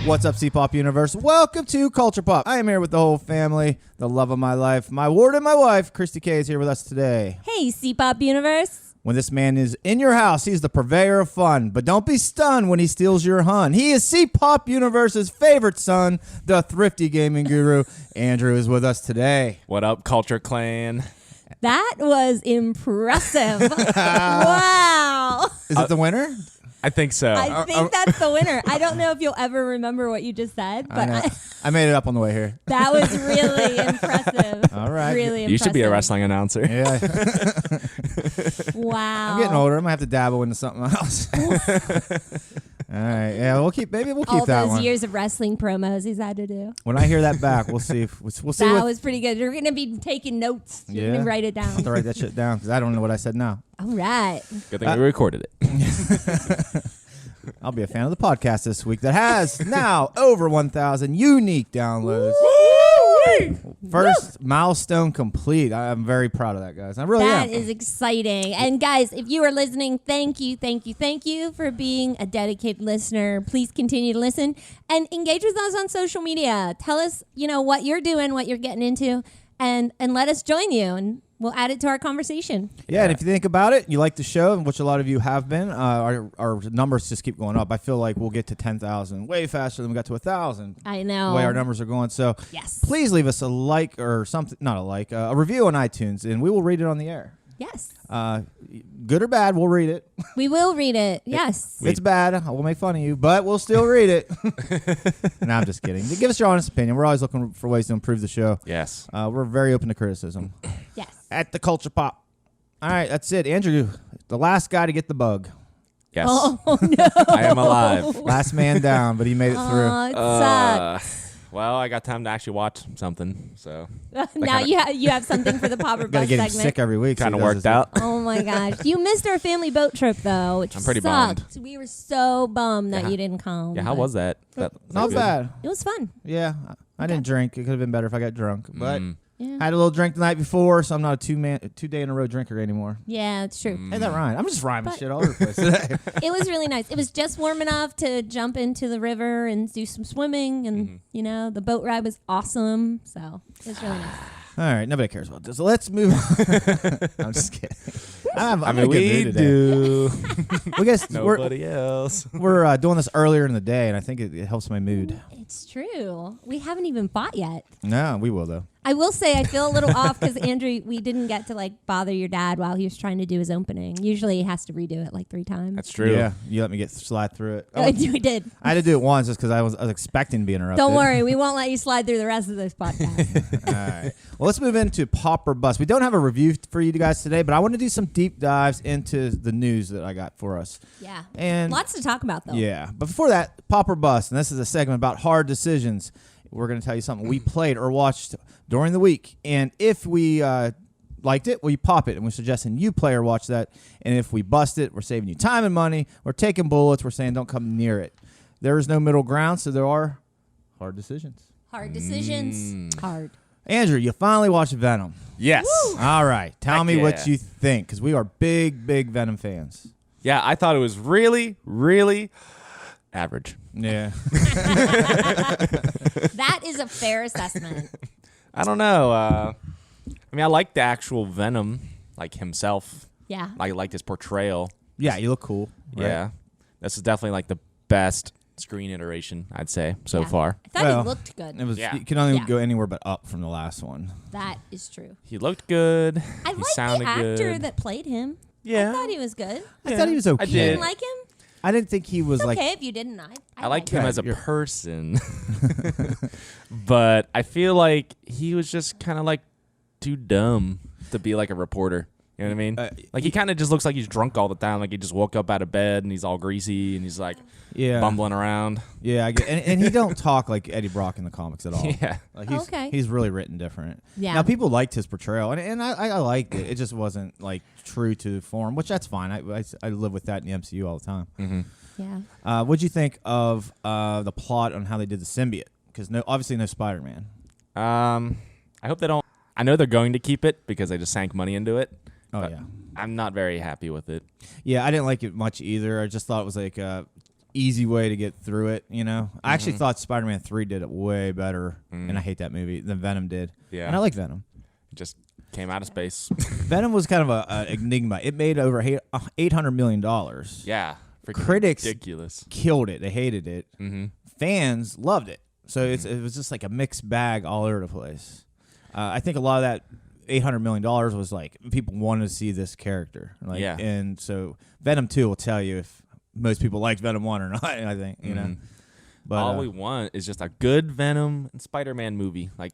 What's up, C-Pop Universe? Welcome to Culture Pop. I am here with the whole family, the love of my life, my ward and my wife. Christy K is here with us today. Hey, C-Pop Universe. When this man is in your house, he's the purveyor of fun. But don't be stunned when he steals your hun. He is C-Pop Universe's favorite son, the thrifty gaming guru. Andrew is with us today. What up, Culture Clan? That was impressive. Wow. Is it the winner? I think so. I think that's the winner. I don't know if you'll ever remember what you just said, but I made it up on the way here. that was really impressive. All right. Really impressive. You should be a wrestling announcer. Yeah. Wow. I'm getting older. I might have to dabble into something else. All right. Yeah, maybe we'll keep all that those one. years of wrestling promos he's had to do. When I hear that back, we'll see if we'll see That what was pretty good. You're going to be taking notes. You're going to write it I'll have to down. write that shit down because I don't know what I said now. All right. Good thing we recorded it. I'll be a fan of the podcast this week that has now over 1,000 unique downloads. First milestone complete. I'm very proud of that, guys. I really am. That is exciting. And guys, if you are listening, thank you for being a dedicated listener. Please continue to listen and engage with us on social media. Tell us, what you're doing, what you're getting into, and let us join you, and we'll add it to our conversation. Yeah, and if you think about it, you like the show, which a lot of you have been, our numbers just keep going up. I feel like we'll get to 10,000 way faster than we got to 1,000. I know. The way our numbers are going. So Yes. please leave us a like or something, not a like, a review on iTunes, and we will read it on the air. Yes. Good or bad, we'll read it. We will read it. Yes. If it's bad, we'll make fun of you, but we'll still read it. No, I'm just kidding. Give us your honest opinion. We're always looking for ways to improve the show. Yes. We're very open to criticism. Yes. At the Culture Pop. All right, that's it. Andrew, the last guy to get the bug. Yes. Oh, no. I am alive. Last man down, but he made it through. Oh, it sucks. Well, I got time to actually watch something, so Now you have something for the Popper Gotta Bus get him segment. sick every week. so kind he of does worked his- out. Oh my gosh. You missed our family boat trip though, which I'm pretty sucked. We were so bummed that Yeah. you didn't come. Yeah, how but was that? Not good? bad. It was fun. Yeah, I didn't drink. It could have been better if I got drunk. But Yeah. I had a little drink the night before, so I'm not a 2 day in a row drinker anymore. Yeah, it's true. Hey, that rhyme. I'm just rhyming But- shit all over the place today. It was really nice. It was just warm enough to jump into the river and do some swimming, and the boat ride was awesome. So it was really nice. All right, nobody cares about this. So let's move on. I'm just kidding. I'm in a good we mood today. do. We guess Nobody else. we're doing this earlier in the day, and I think it helps my mood. It's true. We haven't even fought yet. No, we will though. I will say I feel a little off because Andrew, we didn't get to bother your dad while he was trying to do his opening. Usually he has to redo it 3 times. That's true. Yeah, you let me slide through it. We did. I had to do it once just because I was expecting to be interrupted. Don't worry, we won't let you slide through the rest of this podcast. All right. Well, let's move into Pop or Bust. We don't have a review for you guys today, but I want to do some deep dives into the news that I got for us. Yeah. And Lots to talk about, though. yeah, but before that, Pop or Bust, and this is a segment about hard decisions. We're going to tell you something we played or watched during the week, and if we liked it, we pop it, and we're suggesting you play or watch that. And if we bust it, we're saving you time and money. We're taking bullets. We're saying don't come near it. There is no middle ground, so there are hard decisions. Hard decisions. Hard. Andrew, you finally watched Venom. Yes. All right. Tell Heck me what yeah. you think, because we are big, big Venom fans. Yeah, I thought it was really, really average. Yeah. That is a fair assessment. I don't know. I like the actual Venom, himself. Yeah. I liked his portrayal. Yeah, you look cool. Right? Yeah. This is definitely the best screen iteration, I'd say, so Yeah. far. I thought Well, he looked good. It was. Yeah. You can only Yeah. go anywhere but up from the last one. That is true. He looked good. I he like sounded the actor good. that played him. Yeah. I thought he was good. I thought he was okay. I You did. didn't like him? I didn't think he was It's like. okay if you didn't. I like him Yeah, as a you're- person. But I feel like he was just kind of too dumb to be a reporter. You know what I mean? He kind of just looks like he's drunk all the time. He just woke up out of bed and he's all greasy and he's Yeah. bumbling around. Yeah, and he don't talk like Eddie Brock in the comics at all. Yeah. Okay. He's really written different. Yeah. Now people liked his portrayal, and I liked it. It just wasn't true to form, which that's fine. I live with that in the MCU all the time. Mm-hmm. Yeah. What'd you think of the plot on how they did the symbiote? Because obviously no Spider-Man. I hope they don't. I know they're going to keep it because they just sank money into it. Oh but yeah. I'm not very happy with it. Yeah, I didn't like it much either. I just thought it was easy way to get through it. You know, I actually thought Spider-Man 3 did it way better, and I hate that movie than Venom did. Yeah, and I like Venom. It just came out of space. Venom was kind of an enigma. It made over $800 million. Yeah, critics ridiculous. Killed it. They hated it. Fans loved it. So it was just like a mixed bag all over the place. I think a lot of that $800 million was like people wanted to see this character. Like, yeah. And so Venom 2 will tell you if most people liked Venom 1 or not, I think, you know. But all we want is just a good Venom and Spider-Man movie, like,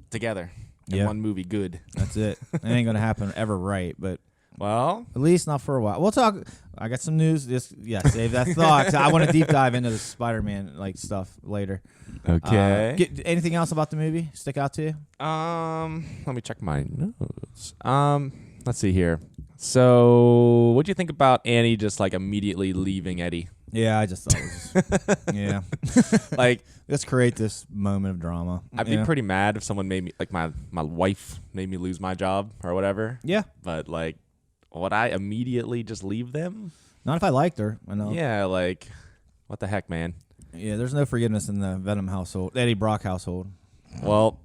together in one movie good. That's it. It ain't going to happen ever right, but well, at least not for a while. We'll talk. I got some news. Just save that thought. I want to deep dive into the Spider-Man like stuff later. Okay. Anything else about the movie stick out to you? Let me check my notes. Let's see here. So, what do you think about Annie just like immediately leaving Eddie? Yeah, I just thought it was yeah. Like, let's create this moment of drama. I'd be pretty mad if someone made me like my wife made me lose my job or whatever. Yeah. But like, would I immediately just leave them? Not if I liked her. I know. Yeah, like, what the heck, man? Yeah, there's no forgiveness in the Venom household, Eddie Brock household. Well,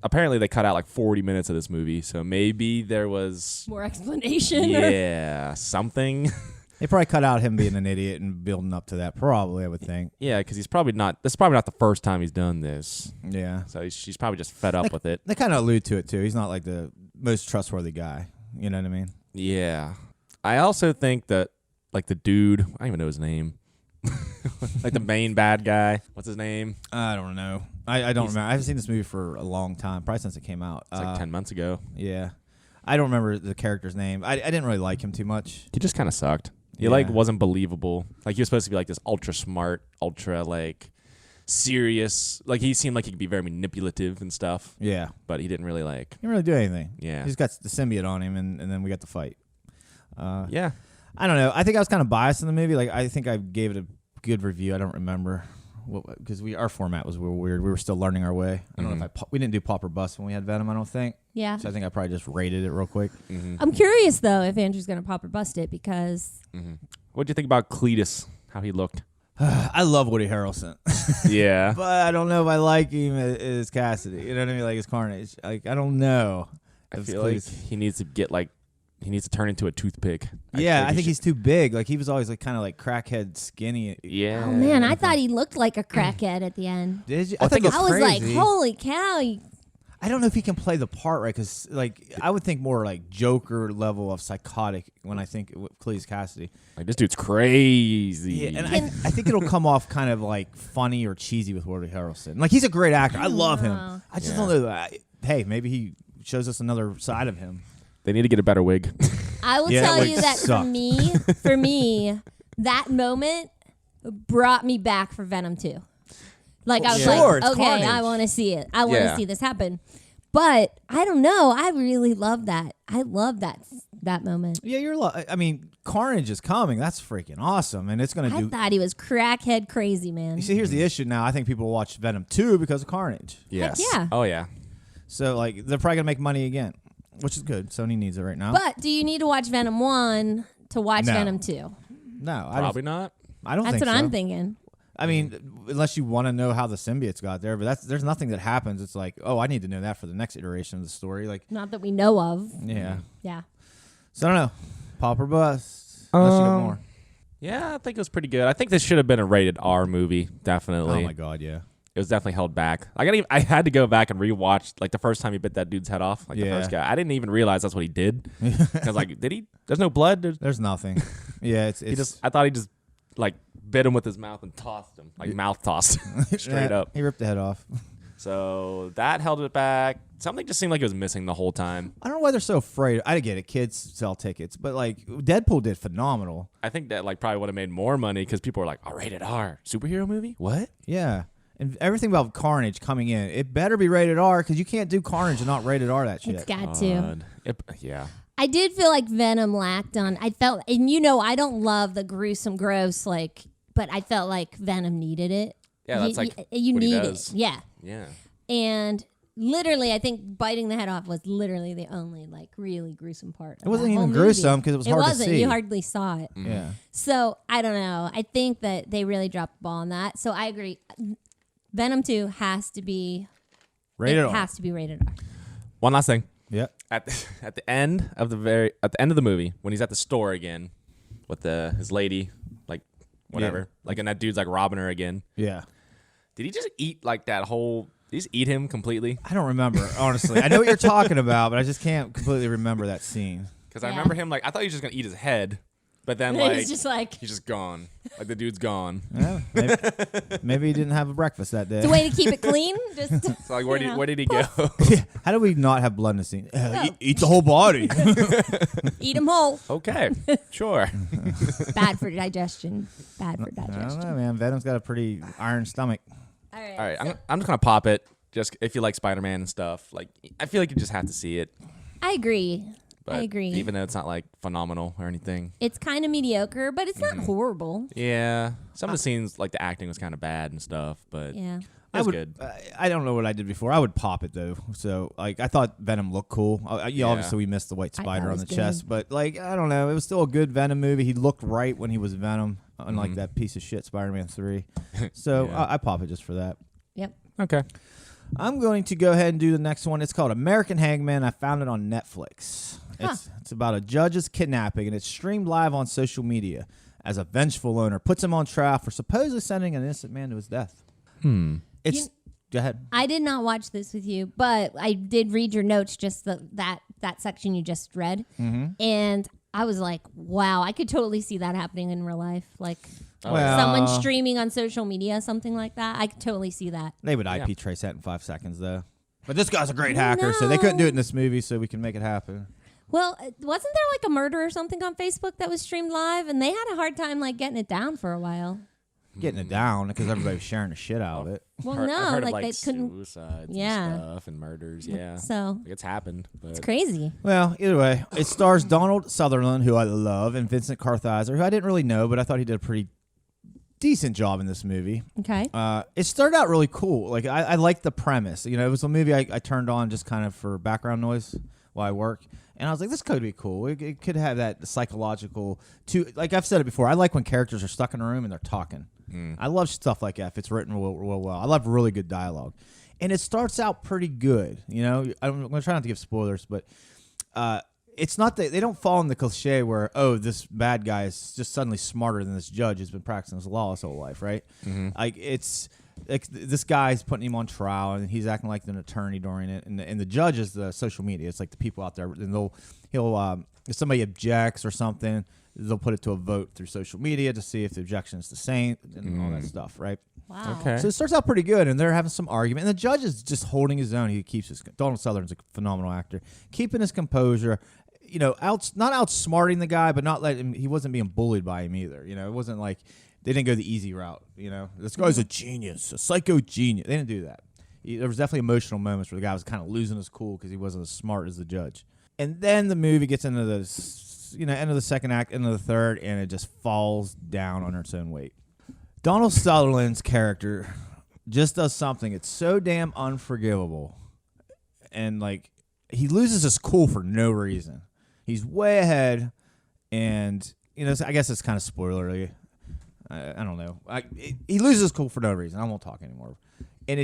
apparently they cut out like 40 minutes of this movie, so maybe there was more explanation. Yeah, something. They probably cut out him being an idiot and building up to that. Probably, I would think. Yeah, because he's probably not. This is probably not the first time he's done this. Yeah. So she's probably just fed up with it. They kind of allude to it too. He's not like the most trustworthy guy. You know what I mean? Yeah. I also think that like the dude, I don't even know his name. Like the main bad guy. What's his name? I don't know. I don't remember. I haven't seen this movie for a long time, probably since it came out. It's like 10 months ago. Yeah. I don't remember the character's name. I didn't really like him too much. He just kind of sucked. He like wasn't believable. Like he was supposed to be like this ultra smart, ultra like serious. Like he seemed like he could be very manipulative and stuff. Yeah. But he didn't really like. He didn't really do anything. Yeah. He's got the symbiote on him, and then we got the fight. Yeah. I don't know. I think I was kind of biased in the movie. Like I think I gave it a good review. I don't remember because our format was weird. We were still learning our way. I don't know if we didn't do pop or bust when we had Venom. I don't think. Yeah. So I think I probably just rated it real quick. I'm curious though if Andrew's gonna pop or bust it because. What do you think about Cletus? How he looked? I love Woody Harrelson. Yeah. But I don't know if I like him as Cassidy. You know what I mean? Like as Carnage. Like I don't know. I feel like he needs to get like. He needs to turn into a toothpick. I think he's too big. Like he was always like kind of like crackhead skinny. Yeah. Oh man, I thought he looked like a crackhead at the end. Did you? I think I was like, holy cow! I don't know if he can play the part right because like I would think more like Joker level of psychotic when I think Cletus Cassidy. Like this dude's crazy. Yeah, and I think it'll come off kind of like funny or cheesy with Woody Harrelson. Like he's a great actor. I love him. I just don't know. Hey, maybe he shows us another side of him. They need to get a better wig. I will tell you that for me, that moment brought me back for Venom 2. Like I was like, okay, Carnage. I want to see it. I want to see this happen. But I don't know. I really love that. I love that moment. Yeah, I mean, Carnage is coming. That's freaking awesome, and it's going to do. I thought he was crackhead crazy, man. You see, here's the issue now. I think people will watch Venom 2 because of Carnage. Yes. Yeah. Oh yeah. So like they're probably going to make money again. Which is good. Sony needs it right now. But do you need to watch Venom 1 to watch Venom 2? No. Probably not. I don't think so. That's what I'm thinking. I mean, unless you want to know how the symbiotes got there, but there's nothing that happens. It's like, oh, I need to know that for the next iteration of the story. Like, not that we know of. Yeah. Yeah. So I don't know. Pop or bust. Unless you got more. Yeah, I think it was pretty good. I think this should have been a rated R movie. Definitely. Oh my god, yeah. It was definitely held back. I had to go back and rewatch like the first time he bit that dude's head off, like the first guy. I didn't even realize that's what he did. Because like, did he? There's no blood. There's nothing. Yeah, it's. I thought he just like bit him with his mouth and tossed him, like mouth tossed, straight up. He ripped the head off. So that held it back. Something just seemed like it was missing the whole time. I don't know why they're so afraid. I get it. Kids sell tickets, but like Deadpool did phenomenal. I think that like probably would have made more money because people were like, "Oh, rated R superhero movie? What?" Yeah. And everything about Carnage coming in, it better be rated R because you can't do Carnage and not rated R that shit. It's got to. Yeah. I did feel like Venom lacked on. I felt, and I don't love the gruesome, gross, like, but I felt like Venom needed it. Yeah, that's like you what need he does. it. Yeah. Yeah. And literally, I think biting the head off was literally the only like really gruesome part. It wasn't even gruesome because it was hard to see. It wasn't. You hardly saw it. Yeah. So I don't know. I think that they really dropped the ball on that. So I agree. Venom 2 has to be rated R. It has to be rated R. One last thing. Yep. At the end of the movie, when he's at the store again with his lady, like whatever, like, and that dude's like robbing her again. Yeah. Did he just eat like that whole? Did he just eat him completely? I don't remember, honestly. I know what you're talking about, but I just can't completely remember that scene. Because I remember him like I thought he was just gonna eat his head, but then like he's just gone. Like the dude's gone. Yeah, maybe he didn't have a breakfast that day. It's a way to keep it clean. Just So like where did he go? Yeah. How do we not have blood in the scene? Eat the whole body. eat them whole. Okay, sure. Bad for digestion. Bad for I digestion. don't know, man. Venom's got a pretty iron stomach. All right. All right, I'm just gonna pop it. Just if you like Spider-Man and stuff, like I feel like you just have to see it. I agree. But I agree. Even though it's not like phenomenal or anything. It's kind of mediocre, but it's not horrible. Yeah, some of the scenes like the acting was kind of bad and stuff, but Yeah. it was good. I don't know what I did before. I would pop it though. So like I thought Venom looked cool. Obviously we missed the white I spider thought it on the was chest, but like I don't know. It was still a good Venom movie. He looked right when he was Venom, unlike that piece of shit Spider-Man 3. So Yeah. I pop it just for that. Yep. Okay. I'm going to go ahead and do the next one. It's called American Hangman. I found it on Netflix. It's about a judge's kidnapping, and it's streamed live on social media as a vengeful owner puts him on trial for supposedly sending an innocent man to his death. It's go ahead. I did not watch this with you, but I did read your notes, just that section you just read, and I was like, wow, I could totally see that happening in real life. Like someone streaming on social media, something like that. I could totally see that. They would IP trace that in 5 seconds, though. But this guy's a great hacker, so they couldn't do it in this movie, so we can make it happen. Well, wasn't there like a murder or something on Facebook that was streamed live, and they had a hard time like getting it down for a while? Getting it down because everybody was sharing the shit out of it. Well, I've no, heard like of, they couldn't. suicides Yeah. and stuff and murders. Yeah, So like it's happened. But it's crazy. Well, either way, it stars Donald Sutherland, who I love, and Vincent Kartheiser, who I didn't really know, but I thought he did a pretty decent job in this movie. Okay. It started out really cool. Like I liked the premise. You know, it was a movie I turned on just kind of for background noise while I work. And I was like, this could be cool. It could have that psychological, like I've said it before, I like when characters are stuck in a room and they're talking. I love stuff like that if it's written real well. I love really good dialogue. And it starts out pretty good. You know, I'm going to try not to give spoilers, but it's not that they don't fall in the cliche where, oh, this bad guy is just suddenly smarter than this judge who's been practicing his law his whole life, right? Like it's like this guy's putting him on trial and he's acting like an attorney during it, and the judge is the social media. It's like the people out there, and he'll if somebody objects or something, they'll put it to a vote through social media to see if the objection is the same and all that stuff, right? Wow. okay. So it starts out pretty good, and they're having some argument, and the judge is just holding his own. He keeps his Donald Sutherland's a phenomenal actor, keeping his composure. You know, not outsmarting the guy, but not letting him. He wasn't being bullied by him either. You know, it wasn't like they didn't go the easy route. You know, this guy's a genius, a psycho genius. They didn't do that. There was definitely emotional moments where the guy was kind of losing his cool because he wasn't as smart as the judge. And then the movie gets into the end of the second act, into the third, and it just falls down under its own weight. Donald Sutherland's character just does something. It's so damn unforgivable, and like he loses his cool for no reason. He's way ahead, and you know, I guess it's kind of spoilery. I don't know. He loses his cool for no reason. I won't talk anymore. And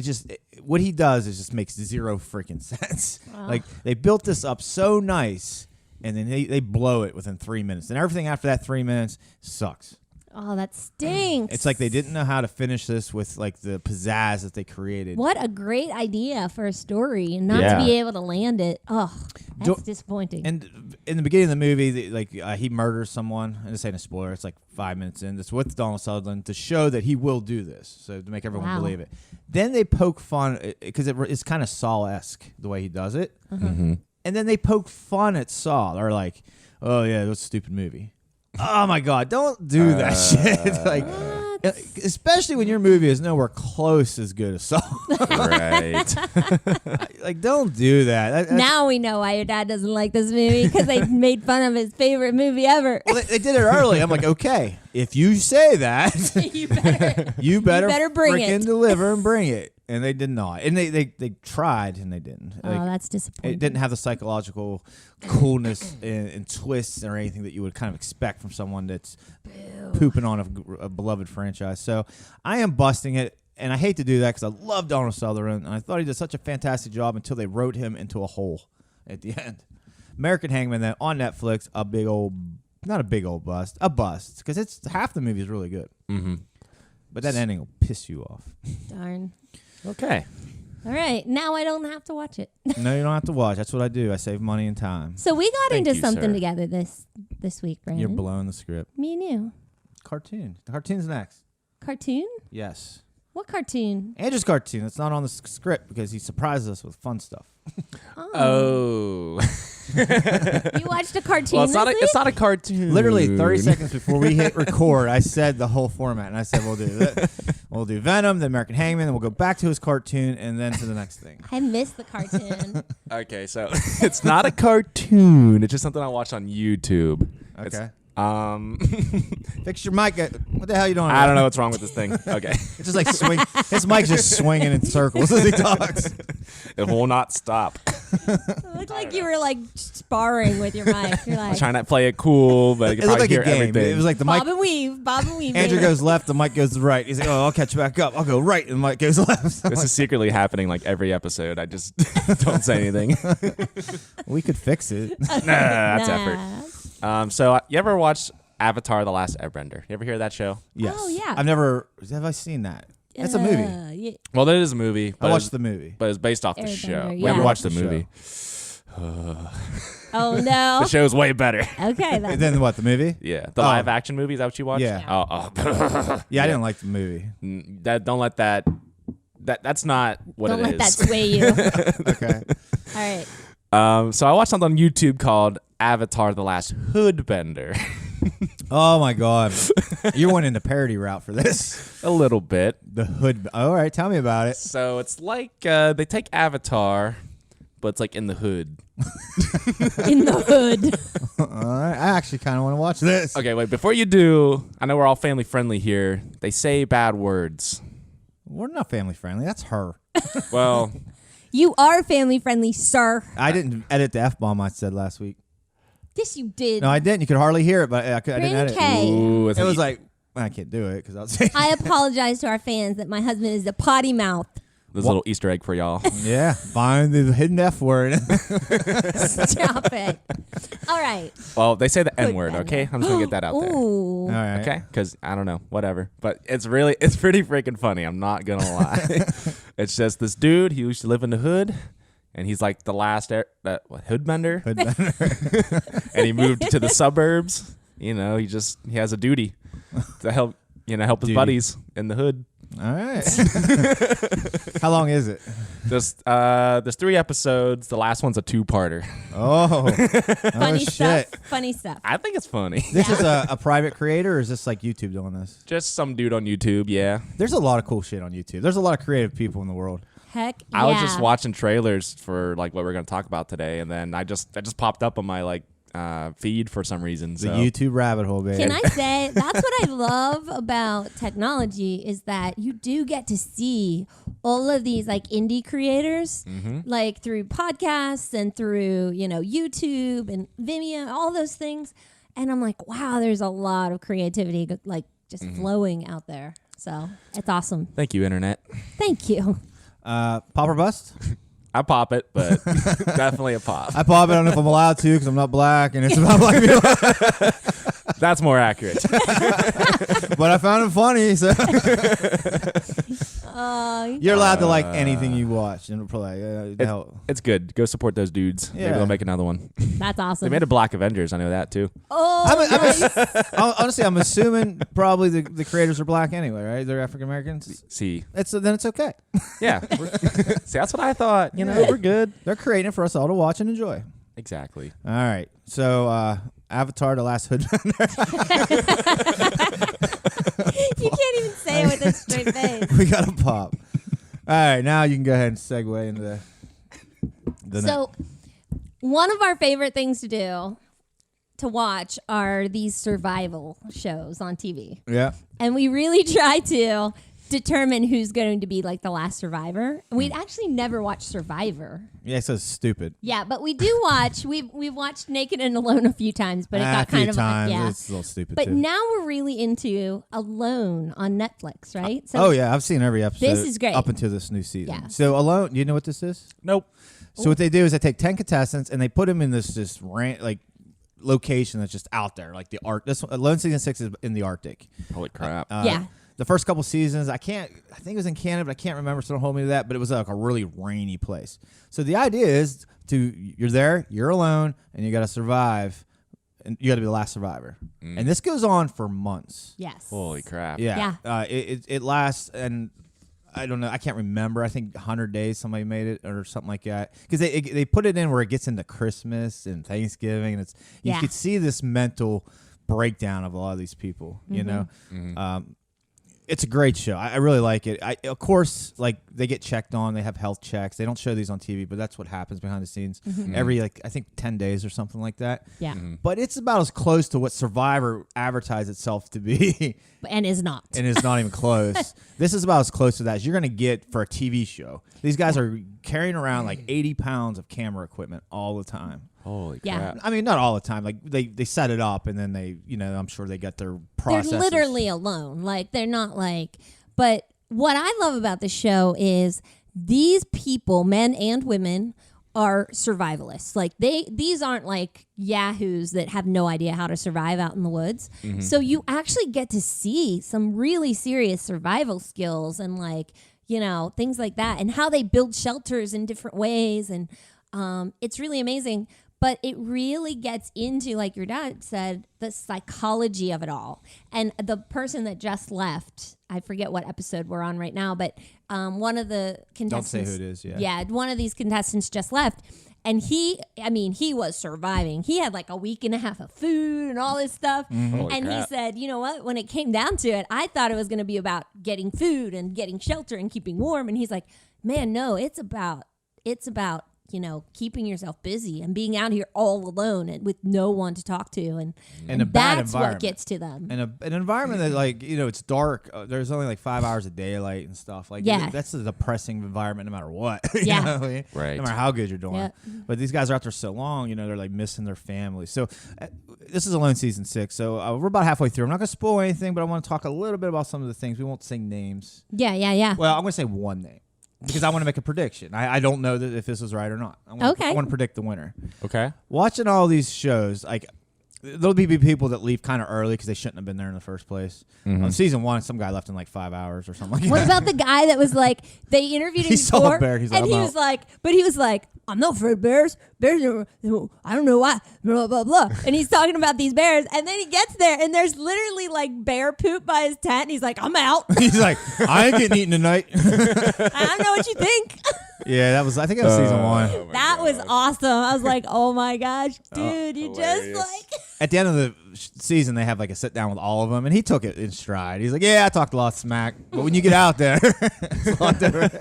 what he does is just makes zero freaking sense. Like they built this up so nice, and then they blow it within 3 minutes, and everything after that 3 minutes sucks. Oh, that stinks. It's like they didn't know how to finish this with like the pizzazz that they created. What a great idea for a story, and not to be able to land it. Oh, that's disappointing. And in the beginning of the movie, he murders someone, and this ain't a spoiler. It's like 5 minutes in. It's with Donald Sutherland to show that he will do this, so to make everyone believe it. Then they poke fun because it's kind of Saw-esque the way he does it, and then they poke fun at Saw. They're like, "Oh yeah, that's a stupid movie." Oh my God! Don't do that shit. Like, especially when your movie is nowhere close as good as Saw. Right. Like, don't do that. Now we know why your dad doesn't like this movie, because they made fun of his favorite movie ever. Well, they did it early. I'm like, okay, if you say that, you better you better bring freaking it. deliver and bring it. and they did not. And they tried, and they didn't. Oh, that's disappointing. It didn't have the psychological coolness and twists or anything that you would kind of expect from someone that's pooping on a beloved franchise. So I am busting it, and I hate to do that because I love Donald Sutherland, and I thought he did such a fantastic job until they wrote him into a hole at the end. American Hangman, then on Netflix, not a big old bust, a bust, because it's half the movie is really good. Mm-hmm. But that ending will piss you off. Darn. Okay. All right. Now I don't have to watch it. No, you don't have to watch. That's what I do. I save money and time. So we got Thank into you, something sir. together this week, Brandon. You're blowing the script. Me and you. Cartoon. The cartoon's next. Cartoon? Yes. What cartoon? Andrew's cartoon. It's not on the script because he surprises us with fun stuff. Oh. You watched a cartoon Well, this week? it's not a cartoon. Literally 30 seconds before we hit record, I said the whole format, and I said we'll do Venom, the American Hangman, then we'll go back to his cartoon, and then to the next thing. I missed the cartoon. Okay, so it's not a cartoon. It's just something I watched on YouTube. Okay. It's, Fix your mic. What the hell are you doing? I don't know what's wrong with this thing. Okay. It's just like swing. His mic's just swinging in circles as he talks. It will not stop. It looked like you were like sparring with your mic. You're like, I'm trying to play it cool, but I can It looked probably like hear a game. everything. It was like the mic. Bob and weave, Bob and weave. Andrew baby. goes left, the mic goes right. He's like, "Oh, I'll catch you back up. I'll go right," and the mic goes left. This is secretly happening like every episode. I just don't say anything. We could fix it. Nah, that's Nah. effort. So you ever watch Avatar: The Last Airbender? You ever hear that show? Yes. Oh, yeah. Have I seen that? It's a movie. Yeah. Well, that is a movie. I But watched the movie. but it's based off the Airbender, show. yeah. We haven't watched the Watched the movie. Oh no. The show's way better. Okay. And then what? The movie? Yeah, the Oh. live action movie. Is that what you watched? Yeah. Oh. Yeah, I didn't like the movie. That don't let that. That's not what Don't it let is. that sway you. Okay. All right. So I watched something on YouTube called Avatar: The Last Hoodbender. Oh my God, you went in the parody route for this. A little bit. The hood. All right, tell me about it. So it's like they take Avatar, but it's like in the hood. In the hood. All right, I actually kind of want to watch this. Okay, wait. Before you do, I know we're all family friendly here. They say bad words. We're not family friendly. That's her. Well, You are family friendly, sir. I didn't edit the F-bomb I said last week. Yes, you did. No, I didn't. You could hardly hear it, but I didn't edit it. K. ooh, It was like, I can't do it because I'll say. I apologize to our fans that my husband is a potty mouth. there's a little Easter egg for y'all. Yeah, find the hidden F word. Stop it. All right. Well, they say the N word. Hoodbender. Okay, I'm just gonna get that out there. Ooh. All right. Okay, because I don't know, whatever. But it's pretty freaking funny. I'm not gonna lie. It's just this dude. He used to live in the hood, and he's like the last hoodbender. Hoodbender. And he moved to the suburbs. You know, he has a duty to help his Duty. buddies in the hood. All right. How long is it? There's 3 episodes. The last one's a 2-parter. Oh, Funny shit. stuff. Funny stuff. I think it's funny. This is a private creator, or is this like YouTube doing this? Just some dude on YouTube. Yeah. There's a lot of cool shit on YouTube. There's a lot of creative people in the world. Heck yeah. I was just watching trailers for like what we're gonna talk about today, and then that just popped up on my like feed for some reason. The So YouTube rabbit hole, baby. Can I say that's what I love about technology is that you do get to see all of these like indie creators like through podcasts and through, YouTube and Vimeo, all those things. And I'm like, wow, there's a lot of creativity like just flowing out there. So it's awesome. thank you, internet. Thank you. Pop or bust? I pop it, but definitely a pop. I pop it. I don't know if I'm allowed to because I'm not black, and it's about black people. That's more accurate. But I found it funny, so you're allowed to like anything you watch, and probably hell. It's good. Go support those dudes. Maybe Yeah. they'll make another one. That's awesome. They made a Black Avengers. I know that too. nice. Honestly, I'm assuming probably the creators are black anyway, right? They're African Americans. See, Then it's okay. yeah. See, that's what I thought. We're good. They're creating it for us all to watch and enjoy. Exactly. All right, so Avatar: The Last Hoodbender. You can't even say it with a straight face. We got a pop. All right, now you can go ahead and segue into the So, one of our favorite things to watch are these survival shows on TV. yeah. And we really try to determine who's going to be like the last survivor. We'd actually never watched Survivor. Yeah, it's so stupid. Yeah, but we do watch. We've watched Naked and Alone a few times, but it got kind of times. yeah. It's a little stupid. But too. now we're really into Alone on Netflix, right? Oh yeah, I've seen every episode. This is great. Up until this new season. Yeah. So Alone, you know what this is? Nope. So what they do is they take 10 contestants and they put them in this just like location that's just out there, like the art. This Alone season 6 is in the Arctic. Holy crap. Yeah. The first couple seasons, I think it was in Canada, but I can't remember, so don't hold me to that. But it was like a really rainy place. So the idea is you're there, you're alone, and you got to survive, and you got to be the last survivor. And this goes on for months. Yes. Holy crap. Yeah. It lasts, and I don't know, I can't remember. I think 100 days somebody made it or something like that. Because they put it in where it gets into Christmas and Thanksgiving, and you could see this mental breakdown of a lot of these people. You know. It's a great show. I really like it. Of course, like they get checked on. They have health checks. They don't show these on TV, but that's what happens behind the scenes every I think 10 days or something like that. Yeah. But it's about as close to what Survivor advertised itself to be. And is not. And it's not even close. This is about as close to that as you're going to get for a TV show. These guys are carrying around like 80 pounds of camera equipment all the time. Holy Yeah. crap. I mean, not all the time. Like they set it up and then they, I'm sure they got their processors. They're literally alone. Like they're not like. But what I love about the show is these people, men and women, are survivalists. Like these aren't like yahoos that have no idea how to survive out in the woods. So you actually get to see some really serious survival skills and like, things like that, and how they build shelters in different ways. And it's really amazing. But it really gets into, like your dad said, the psychology of it all. And the person that just left, I forget what episode we're on right now, but one of the contestants. Don't say who it is, yeah. Yeah, one of these contestants just left. And he was surviving. He had like a week and a half of food and all this stuff. Holy And crap. he said, you know what? When it came down to it, I thought it was going to be about getting food and getting shelter and keeping warm. And he's like, man, no, it's about keeping yourself busy and being out here all alone and with no one to talk to. And a bad that's environment. what gets to them. And an environment that, like, it's dark. There's only like 5 hours of daylight and stuff. Like, Yeah. that's a depressing environment no matter what. Yeah. You know what I mean? Right. No matter how good you're doing. Yeah. But these guys are out there so long, they're like missing their family. So this is Alone season 6. So we're about halfway through. I'm not going to spoil anything, but I want to talk a little bit about some of the things. We won't say names. Yeah. Well, I'm going to say one name. Because I want to make a prediction. I don't know that if this is right or not. I want to predict the winner. Okay. Watching all these shows, like there'll be people that leave kind of early because they shouldn't have been there in the first place. On season 1, some guy left in like 5 hours or something like What that. about the guy that was like, they interviewed him He saw before, a bear, he's like, and "I'm he out." was like, I'm not afraid of bears. Bears are, I don't know why, blah, blah, blah. And he's talking about these bears, and then he gets there, and there's literally like bear poop by his tent, and he's like, I'm out. He's like, I ain't getting eaten tonight. I don't know what you think. Yeah, I think that was season 1. That was awesome. I was like, oh my gosh, dude, you just hilarious. like. At the end of the season, they have like a sit down with all of them, and he took it in stride. He's like, yeah, I talked a lot of smack, but when you get out there, it's a lot different.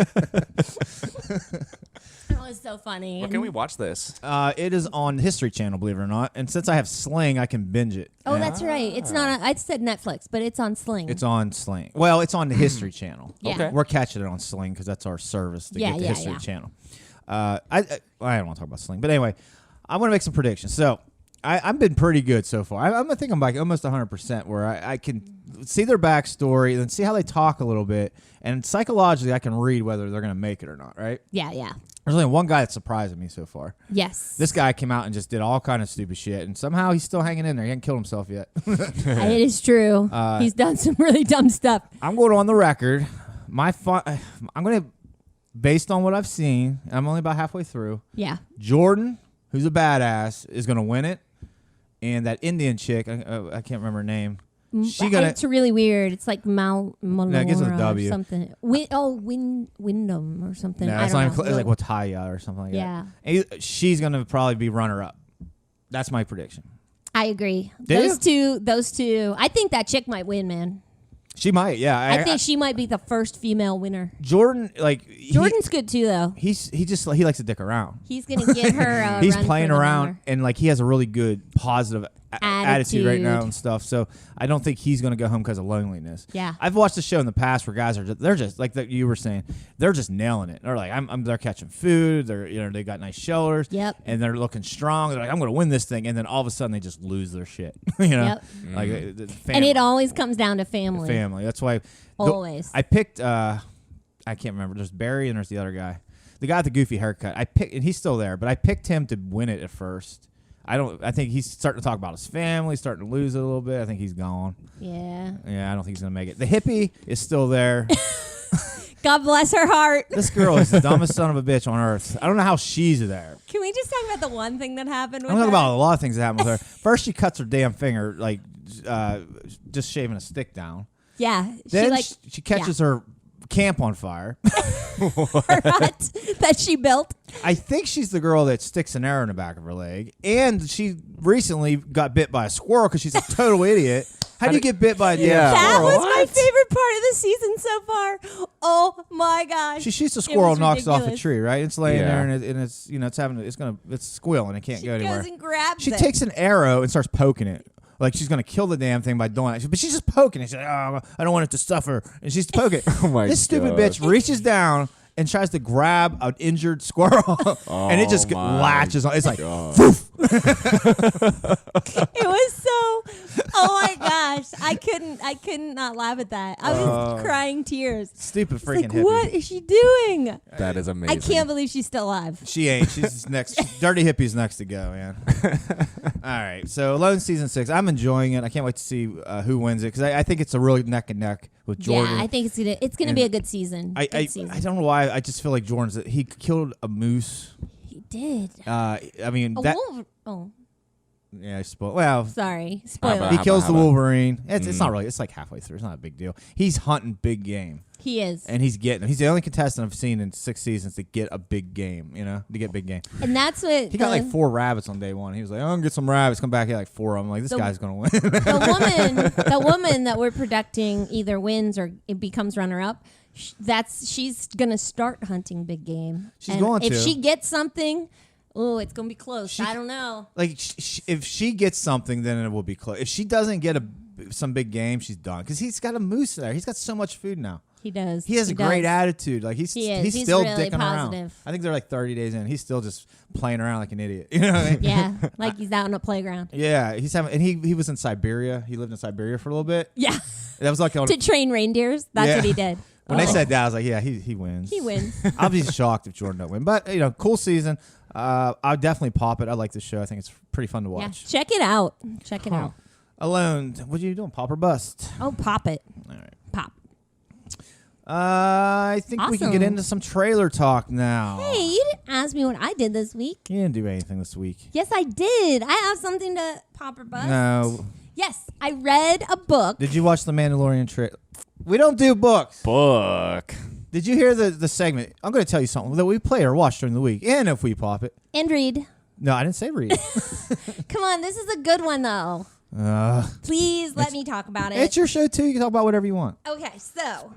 That was so funny. Where can we watch this? It is on History Channel, believe it or not. And since I have Sling, I can binge it. Oh, that's right. It's not. I said Netflix, but it's on Sling. It's on Sling. Well, it's on the History Channel. Yeah. Okay. We're catching it on Sling because that's our service to get the History Channel. I don't want to talk about Sling, but anyway, I want to make some predictions. So I've been pretty good so far. I think I'm like almost 100% where I can see their backstory and see how they talk a little bit, and psychologically I can read whether they're going to make it or not. Right? Yeah. There's only one guy that's surprising me so far. Yes. This guy came out and just did all kind of stupid shit, and somehow he's still hanging in there. He hasn't killed himself yet. It is true. He's done some really dumb stuff. I'm going on the record. I'm going to, based on what I've seen, and I'm only about halfway through, Yeah. Jordan, who's a badass, is going to win it. And that Indian chick, I can't remember her name. It's really weird. It's like Malora it gives it a W. or something. Wyndham or something. No, I it's don't not know. even, it's like Wataya or something like Yeah. that. And she's going to probably be runner-up. That's my prediction. I agree. Do Those two. I think that chick might win, man. She might, yeah. I think she might be the first female winner. Jordan, Jordan's good too, though. he likes to dick around. He's gonna get her. He's run playing for the around, honor. and like he has a really good positive attitude right now and stuff. So I don't think he's going to go home because of loneliness. Yeah. I've watched the show in the past where guys they're just like that you were saying, they're just nailing it. They're like, they're catching food. They're they got nice shoulders. Yep. And they're looking strong. They're like, I'm going to win this thing. And then all of a sudden they just lose their shit. Yep. Like and it always comes down to family. Family. That's why. Always. I picked. I can't remember. There's Barry and there's the other guy. The guy with the goofy haircut. I picked, and he's still there, but I picked him to win it at first. I think he's starting to talk about his family, starting to lose it a little bit. I think he's gone. Yeah. Yeah, I don't think he's gonna make it. The hippie is still there. God bless her heart. This girl is the dumbest son of a bitch on earth. I don't know how she's there. Can we just talk about the one thing that happened with I'm her? talking about a lot of things that happened with her. First, she cuts her damn finger, like just shaving a stick down. Yeah. Then she catches her camp on fire. Her hut that she built. I think she's the girl that sticks an arrow in the back of her leg. And she recently got bit by a squirrel because she's a total idiot. How do you get bit by a damn That squirrel? was my favorite part of the season so far. Oh my gosh. She shoots a squirrel, was knocks off a ridiculous. tree, right? It's laying there and it's squealing. It can't She go anywhere. goes and grabs She it. takes an arrow and starts poking it. Like she's gonna kill the damn thing by doing it, but she's just poking it. She's like, "Oh, I don't want it to suffer," and she's poking it. Oh my This stupid gosh. bitch reaches down and tries to grab an injured squirrel, and it just latches on. It's like, poof. It was so. Oh my gosh, I couldn't not laugh at that. I was crying tears. Stupid It's freaking like, hippie. what is she doing? That is amazing. I can't believe she's still alive. She ain't. She's next. Dirty Hippie's next to go, man. All right. So Alone season 6. I'm enjoying it. I can't wait to see who wins it because I think it's a really neck and neck with Jordan. Yeah, I think it's gonna be a good season. I don't know why. I just feel like he killed a moose. He did. I mean A that. wolf. Oh, Yeah, I spoiled. Well, sorry. How Spoiler. about- he kills the how about- Wolverine. It's not really. It's like halfway through. It's not a big deal. He's hunting big game, He is. and he's getting. He's the only contestant I've seen in 6 seasons to get a big game. To get big game. And that's what He got like 4 rabbits on day 1. He was like, "I'm gonna get some rabbits." Come back, he had like 4 of them. Like this guy's gonna win. the woman that we're predicting either wins or it becomes runner up. She's gonna start hunting big game. She's going if to. she gets something, it's gonna be close. I don't know. Like if she gets something, then it will be close. If she doesn't get some big game, she's done. Because he's got a moose there. He's got so much food now. He does. He has a great attitude. Like he's He is. He's still really dicking around. positive. I think they're like 30 days in. He's still just playing around like an idiot. You know what I mean? Yeah, like he's out on a playground. Yeah, he's having, and he was in Siberia. He lived in Siberia for a little bit. Yeah, That was like to train reindeers. That's what he did. When they said that, I was like, yeah, he wins. He wins. I'll be shocked if Jordan don't win. But cool season. I'll definitely pop it. I like this show. I think it's pretty fun to Yeah, watch. check it out. Check it out. Alone. What are you doing? Pop or bust? Oh, pop it. All right. Pop. I think we can get Awesome. into some trailer talk now. Hey, you didn't ask me what I did this week. You didn't do anything this week. Yes, I did. I have something to pop or bust. No. Yes, I read a book. Did you watch the Mandalorian trailer? We don't do books. Book. Did you hear the segment? I'm going to tell you something that we play or watch during the week, and if we pop it. And read. No, I didn't say read. Come on, this is a good one, though. Please let me talk about it. It's your show, too. You can talk about whatever you want. Okay, so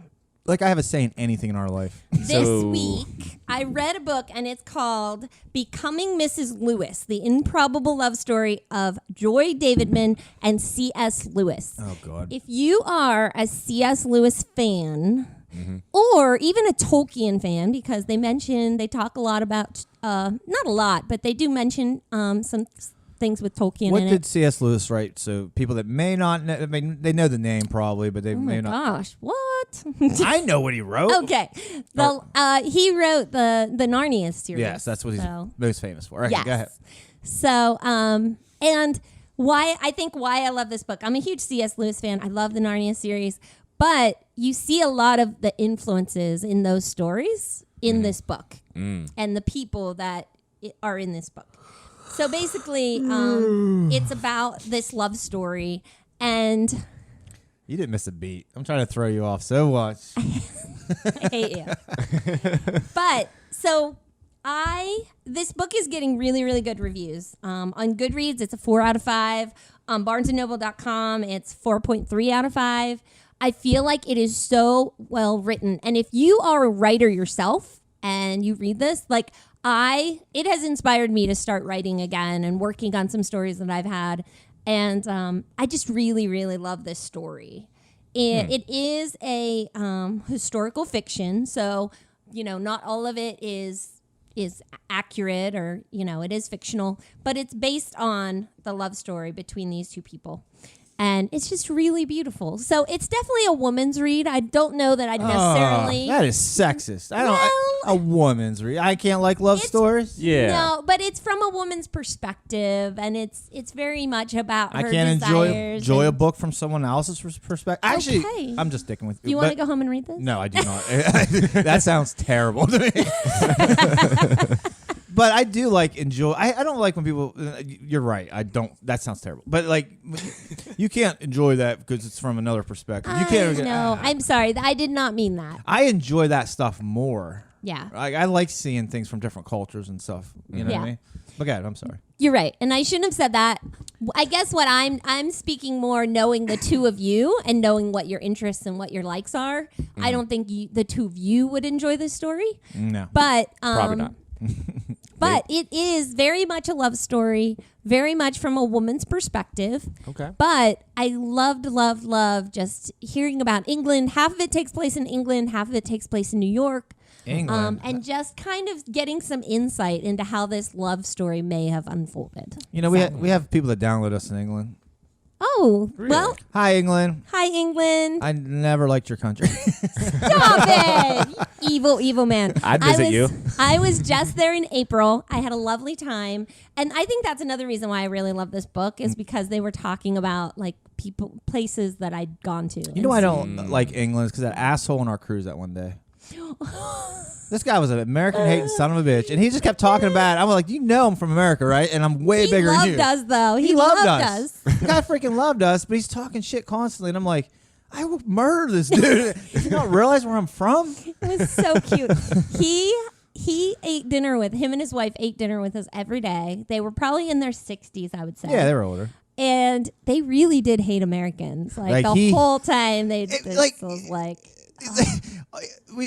Like I have a say in anything in our life. this week I read a book, and it's called Becoming Mrs. Lewis, the improbable love story of Joy Davidman and C.S. Lewis. Oh, God. If you are a C.S. Lewis fan, or even a Tolkien fan, because they talk a lot about, not a lot, but they do mention some things with Tolkien What in did it. C.S. Lewis write? So people that may not know, I mean, they know the name probably, but they Oh may my not. gosh, what? I know what he wrote. Okay. He wrote the Narnia series. Yes, that's what he's So, most famous for. Okay, yes. go ahead. So, and why I love this book. I'm a huge C.S. Lewis fan. I love the Narnia series, but you see a lot of the influences in those stories in this book and the people that are in this book. So basically, it's about this love story, and You didn't miss a beat. I'm trying to throw you off so much. I hate you. But so this book is getting really, really good reviews. On Goodreads, it's a 4 out of 5. On BarnesandNoble.com, it's 4.3 out of 5. I feel like it is so well written. And if you are a writer yourself and you read this, it has inspired me to start writing again and working on some stories that I've had. And I just really, really love this story. It is a historical fiction, so not all of it is accurate, or it is fictional, but it's based on the love story between these two people. And it's just really beautiful. So it's definitely a woman's read. I don't know that I'd necessarily... that is sexist. A woman's read. I can't like love stories? Yeah. No, but it's from a woman's perspective, and it's very much about her can't desires. enjoy a book from someone else's perspective. Actually, Okay. I'm just sticking with you. You want to go home and read this? No, I do not. That sounds terrible to me. But I do enjoy. I don't like when people. You're right. I don't. That sounds terrible. But you can't enjoy that because it's from another perspective. You can't. No, I'm sorry. I did not mean that. I enjoy that stuff more. Yeah. I like seeing things from different cultures and stuff. You know what I mean? But God, I'm sorry. You're right, and I shouldn't have said that. I guess what I'm speaking more knowing the two of you and knowing what your interests and what your likes are. I don't think the two of you would enjoy this story. No. But Probably not. But it is very much a love story, very much from a woman's perspective. Okay. But I loved just hearing about England. Half of it takes place in England, half of it takes place in New York. England. And just kind of getting some insight into how this love story may have unfolded. We have people that download us in England. Oh, well, Hi, England. hi, England. I never liked your country. Stop it. You evil man. I'd visit you. I was just there in April. I had a lovely time. And I think that's another reason why I really love this book is because they were talking about places that I'd gone to. You know why I don't like England? Because that asshole on our cruise that one day. This guy was an American hating son of a bitch, and he just kept talking about it. I'm like, I'm from America, right? And I'm way bigger than you. He loved us, though. He loved us. The guy freaking loved us, but he's talking shit constantly, and I'm like, I will murder this dude. Does he not realize where I'm from? It was so cute. He ate dinner with him and his wife ate dinner with us every day. They were probably in their 60s, I would say. Yeah, they were older. And they really did hate Americans. Whole time they was like.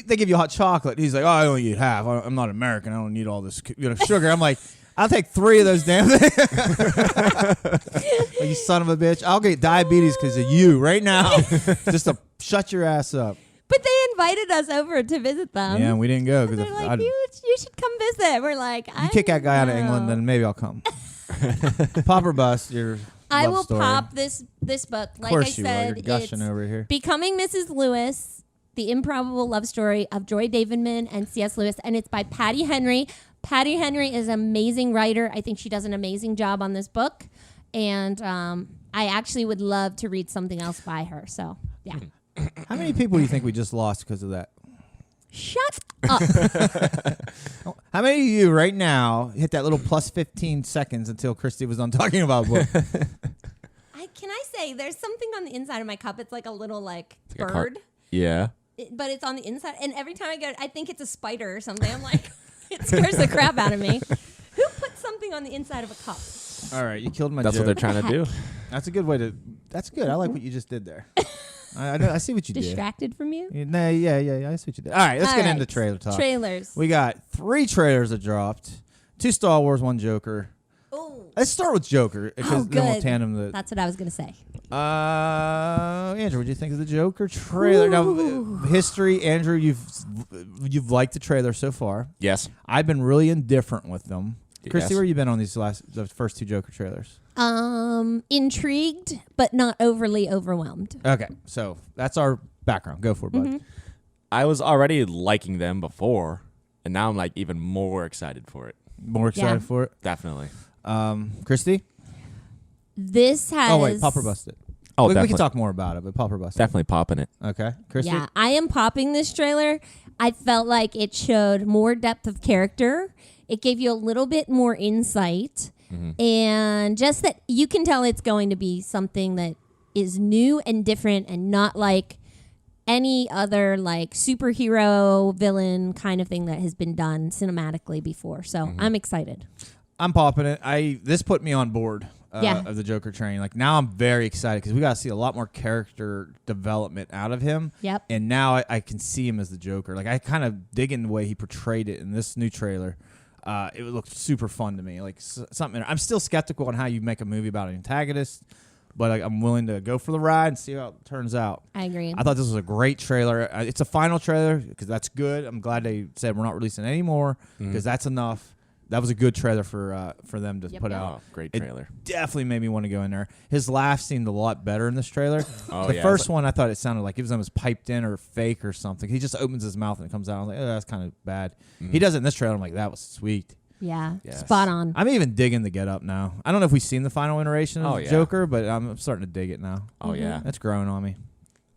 They give you hot chocolate. He's like, I only eat half. I'm not American. I don't need all this sugar. I'm like, I'll take 3 of those damn things. You son of a bitch. I'll get diabetes because of you right now. Just to shut your ass up. But they invited us over to visit them. Yeah, and we didn't go. They're like, you should come visit. We're like, you kick that guy out of England, then maybe I'll come. Pop or bust your I love will story. pop this book. Like Of course I you will. said, You're gushing over here. Becoming Mrs. Lewis, The Improbable Love Story of Joy Davidman and C.S. Lewis, and it's by Patty Henry. Patty Henry is an amazing writer. I think she does an amazing job on this book, and I actually would love to read something else by her. So, yeah. How many people do you think we just lost because of that? Shut up. How many of you right now hit that little plus 15 seconds until Christy was done talking about a book? Can I say, there's something on the inside of my cup. It's like a little a bird. Yeah. But it's on the inside. And every time I get it, I think it's a spider or something. I'm like, it scares the crap out of me. Who put something on the inside of a cup? All right, you killed my That's joke. what they're trying to do. That's a good way to... That's good. I like what you just did there. I see what you Distracted from you? did. Yeah, I see what you did. All right, let's get into trailer talk. Trailers. We got 3 trailers that dropped. 2 Star Wars, 1 Joker. Oh. Let's start with Joker. Because then we'll good. tandem the... That's what I was going to say. Andrew, what do you think of the Joker trailer? Now, history, Andrew, you've liked the trailer so far. Yes. I've been really indifferent with them. Christy, Yes. where you been on the first 2 Joker trailers? Intrigued, but not overly overwhelmed. Okay, so that's our background. Go for it, bud. Mm-hmm. I was already liking them before, and now I'm like even more excited for it. More excited for it? Definitely. Christy? This has... Oh, wait, pop or bust it. Oh, we definitely. can talk more about it, but pop or bust it. Definitely popping it. Okay, Christy? Yeah, I am popping this trailer. I felt like it showed more depth of character. It gave you a little bit more insight. Mm-hmm. And just that you can tell it's going to be something that is new and different and not like any other superhero villain kind of thing that has been done cinematically before. So I'm excited. I'm popping it. This put me on board of the Joker train. Now I'm very excited because we got to see a lot more character development out of him. Yep. And now I can see him as the Joker. I kind of dig in the way he portrayed it in this new trailer. It looked super fun to me, like something. I'm still skeptical on how you make a movie about an antagonist, but I'm willing to go for the ride and see how it turns out. I agree. I thought this was a great trailer. It's a final trailer because that's good. I'm glad they said we're not releasing any more because that's enough. That was a good trailer for them to put out. Oh, great trailer. It definitely made me want to go in there. His laugh seemed a lot better in this trailer. The first one, I thought it sounded like it was almost piped in or fake or something. He just opens his mouth and it comes out. I'm like, oh, that's kind of bad. He does it in this trailer. I'm like, that was sweet. Yeah, Yes. spot on. I'm even digging the get up now. I don't know if we've seen the final iteration of Joker, but I'm starting to dig it now. Oh yeah, That's growing on me.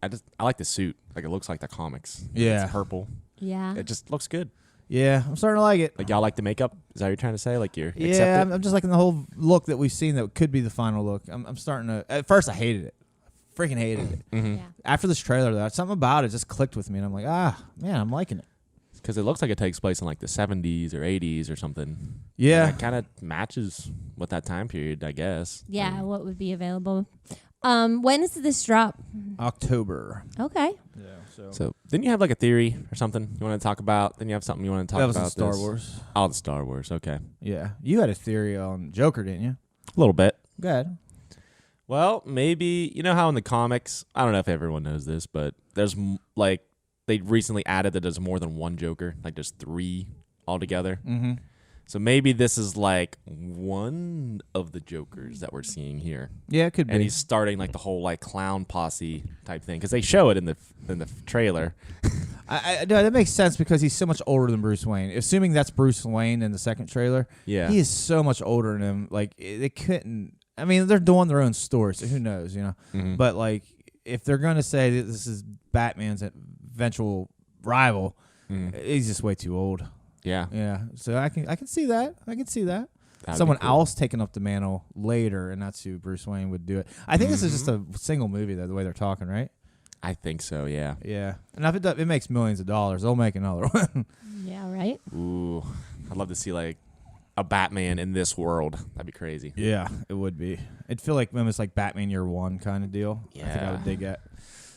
I like the suit. Like it looks like the comics. Yeah. It's purple. Yeah. It just looks good. Yeah, I'm starting to like it. Like y'all like the makeup? Is that what you're trying to say? Like you're accept Yeah, it? I'm just liking the whole look that we've seen that could be the final look. I'm starting to. At first, I hated it. Freaking hated it. Mm-hmm. Yeah. After this trailer, though, something about it just clicked with me, and I'm like, man, I'm liking it. Because it looks like it takes place in like the 70s or 80s or something. Yeah. It kind of matches with that time period, I guess. Yeah, what would be available? When does this drop? October. Okay. Yeah. So didn't you have like a theory or something you want to talk about? Then you have something you want to talk That was about? in Star this? Wars. Oh, the Star Wars. Okay. Yeah. You had a theory on Joker, didn't you? A little bit. Go ahead. Well, maybe, you know how in the comics, I don't know if everyone knows this, but there's like, they recently added that there's more than one Joker. Like there's 3 altogether. Mm-hmm. So maybe this is like one of the Jokers that we're seeing here. Yeah, it could be. And he's starting like the whole like clown posse type thing because they show it in the trailer. No, that makes sense because he's so much older than Bruce Wayne. Assuming that's Bruce Wayne in the second trailer, Yeah. he is so much older than him. Like they couldn't. I mean, they're doing their own story, so who knows, you know? Mhm. But like, if they're gonna say that this is Batman's eventual rival, he's just way too old. Yeah. Yeah, so I can see that. I can see that. That'd Someone be cool. else taking up the mantle later, and that's who Bruce Wayne would do it. I think this is just a single movie, though, the way they're talking, right? I think so, yeah. Yeah, and if it makes millions of dollars, they'll make another one. Yeah, right? Ooh. I'd love to see like a Batman in this world. That'd be crazy. Yeah, it would be. It'd feel like almost like Batman Year One kind of deal. I think I Yeah. would dig that.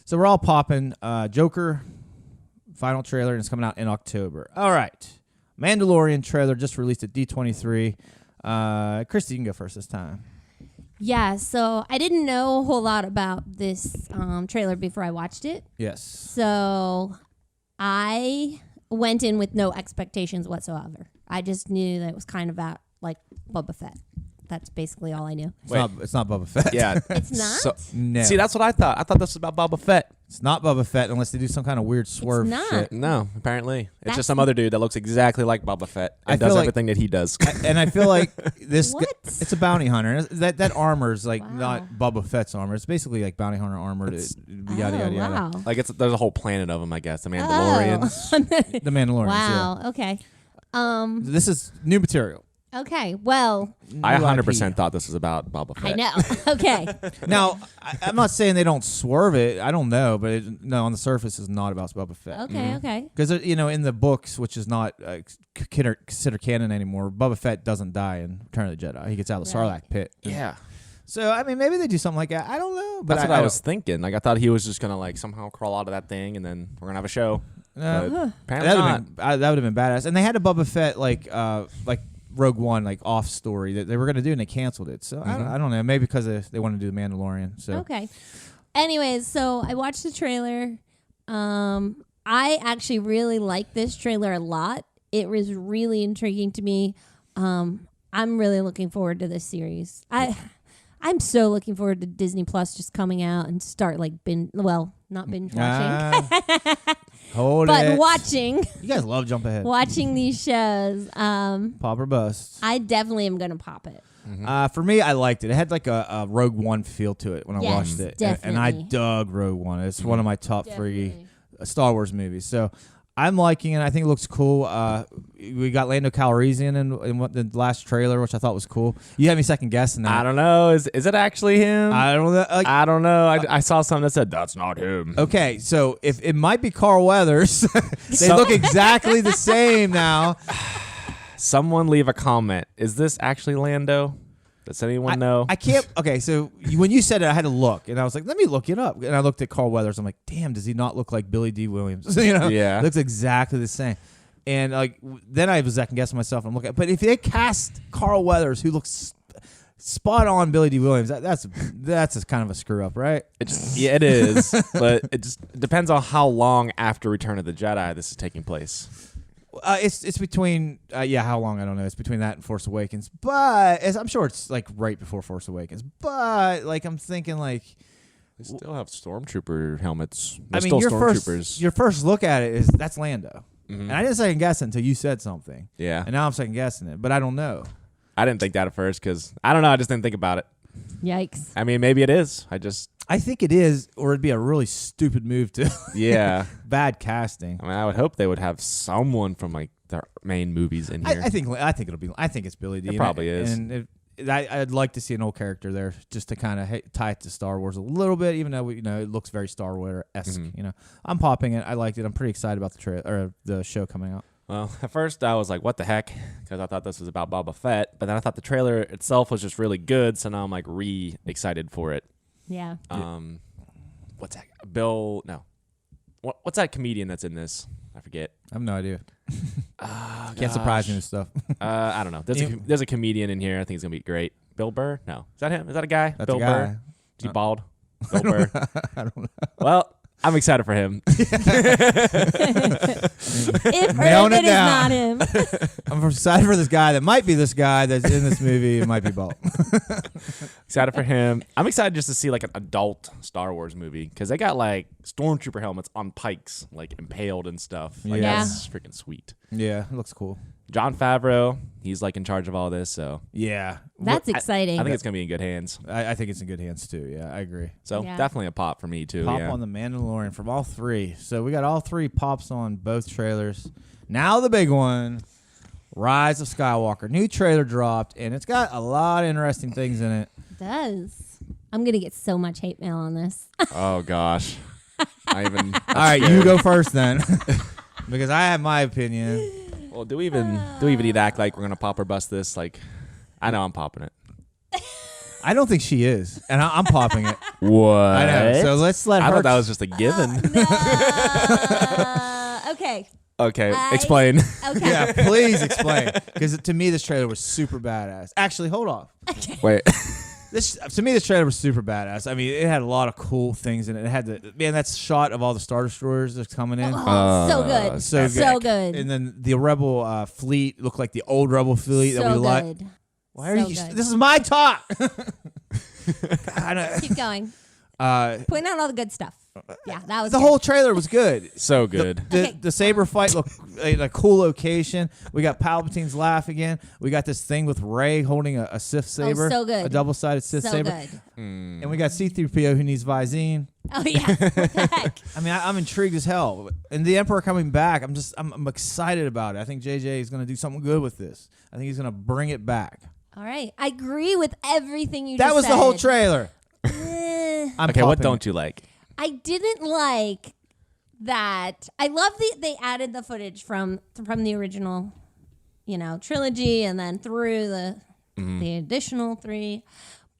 So we're all popping. Joker final trailer, and it's coming out in October. All right. Mandalorian trailer just released at D23. Christy, you can go first this time. Yeah, so I didn't know a whole lot about this trailer before I watched it. Yes. So I went in with no expectations whatsoever. I just knew that it was kind of about like Boba Fett. That's basically all I knew. It's not Boba Fett. Yeah. It's not? So, No. see, that's what I thought. I thought this was about Boba Fett. It's not Boba Fett unless they do some kind of weird swerve not. shit. No, apparently. It's That's- just some other dude that looks exactly like Boba Fett I and feel does like- everything that he does. And I feel like this What? it's a bounty hunter. That armor is like Wow. not Boba Fett's armor. It's basically like bounty hunter armor. Yada yada yada. Wow. Like there's a whole planet of them, I guess. The Mandalorians. The Mandalorians. Wow. Okay. Yeah. This is new material. Okay. Well, I New 100% IP. thought this was about Boba Fett. I know. Okay. Now, I'm not saying they don't swerve it. I don't know, but no, on the surface, it's not about Boba Fett. Okay. Okay. Because in the books, which is not considered canon anymore, Boba Fett doesn't die in Return of the Jedi. He gets out of the Right. Sarlacc pit. Yeah. So I mean, maybe they do something like that. I don't know. But That's what I was thinking. Like I thought he was just going to like somehow crawl out of that thing and then we're going to have a show. But apparently not. That would have been badass. And they had a Boba Fett like Rogue One like off story that they were going to do, and they canceled it. So I don't know. Maybe because they want to do the Mandalorian. So Okay. Anyways, so I watched the trailer. I actually really like this trailer a lot. It was really intriguing to me. I'm really looking forward to this series. I'm so looking forward to Disney Plus just coming out and start like not binge watching, hold but it. watching You guys love Jump Ahead. watching these shows. Pop or bust. I definitely am gonna pop it. For me, I liked it. It had like a Rogue One feel to it when I Yes, watched it, and I definitely. dug Rogue One. It's one of my top 3 Definitely. Star Wars movies. So I'm liking it. I think it looks cool. We got Lando Calrissian in the last trailer, which I thought was cool. You had me second guessing that. I don't know. Is it actually him? I don't know. I don't know. I saw something that said that's not him. Okay, so if it might be Carl Weathers, they look exactly the same now. Someone leave a comment. Is this actually Lando? Does anyone know? I can't. Okay, so when you said it, I had to look, and I was like, "Let me look it up." And I looked at Carl Weathers. I'm like, "Damn, does he not look like Billy D. Williams?" Yeah. looks exactly the same. And like then I was second guessing myself. I'm looking, but if they cast Carl Weathers, who looks spot on Billy D. Williams, that's a kind of a screw up, right? It is, but it just depends on how long after Return of the Jedi this is taking place. It's between how long I don't know. It's between that and Force Awakens, but I'm sure it's like right before Force Awakens. But like I'm thinking like they still have stormtrooper helmets. I mean, your first look at it is that's Lando, and I didn't second guess it until you said something. Yeah, and now I'm second guessing it, but I don't know. I didn't think that at first because I don't know. I just didn't think about it. Yikes! I mean, maybe it is. I think it is, or it'd be a really stupid move to. Yeah, bad casting. I mean, I would hope they would have someone from like their main movies in here. I think it'll be. I think it's Billy D. It probably is. And I'd like to see an old character there just to kind of tie it to Star Wars a little bit, even though it looks very Star Wars-esque. I'm popping it. I liked it. I'm pretty excited about the trailer or the show coming out. Well, at first I was like, what the heck? Because I thought this was about Boba Fett. But then I thought the trailer itself was just really good. So now I'm like excited for it. Yeah. What's that? Bill? No. What's that comedian that's in this? I forget. I have no idea. Can't surprise me with stuff. I don't know. There's a comedian in here. I think he's going to be great. Bill Burr? No. Is that him? Is that a guy? That's Bill a guy. Burr? Is he bald? Bill Burr? I don't know. Well, I'm excited for him. If it is not him. I'm excited for this guy that might be this guy that's in this movie. It might be bald. Excited for him. I'm excited just to see like an adult Star Wars movie because they got like stormtrooper helmets on pikes, like impaled and stuff. Like, Yeah. That's freaking sweet. Yeah, it looks cool. Jon Favreau, he's like in charge of all this, so Yeah. That's exciting. I think it's gonna be in good hands. I think it's in good hands too. Yeah, I agree. So Yeah. definitely a pop for me too. Pop yeah. on the Mandalorian from all three. So we got all three pops on both trailers. Now the big one, Rise of Skywalker. New trailer dropped, and it's got a lot of interesting things in it. It does. I'm gonna get so much hate mail on this. Oh gosh. All right, you go first then, because I have my opinion. Well, do we even need to act like we're gonna pop or bust this? Like, I know I'm popping it. I don't think she is, and I'm popping it. What? I know. So let's let her. I thought that was just a given. Okay. Okay, explain. Okay. Yeah, please explain, because to me this trailer was super badass. Actually, hold off. Wait. To me, this trailer was super badass. I mean, it had a lot of cool things in it. It had that shot of all the Star Destroyers that's coming in. Oh, so good. So good. And then the Rebel fleet looked like the old Rebel fleet that we like. Why are you? This is my talk. Keep going. Point out all the good stuff. Yeah, that was the whole trailer was good. So good. The saber fight looked like a cool location. We got Palpatine's laugh again. We got this thing with Rey holding a Sith saber. Oh, so good. A double-sided Sith saber. Good. And we got C-3PO who needs Visine. Oh yeah. What the heck? I mean, I'm intrigued as hell. And the Emperor coming back, I'm excited about it. I think JJ is going to do something good with this. I think he's going to bring it back. All right. I agree with everything you just said. That was the whole trailer. Okay, what don't you like? I didn't like that. I love they added the footage from the original, trilogy and then through the additional 3.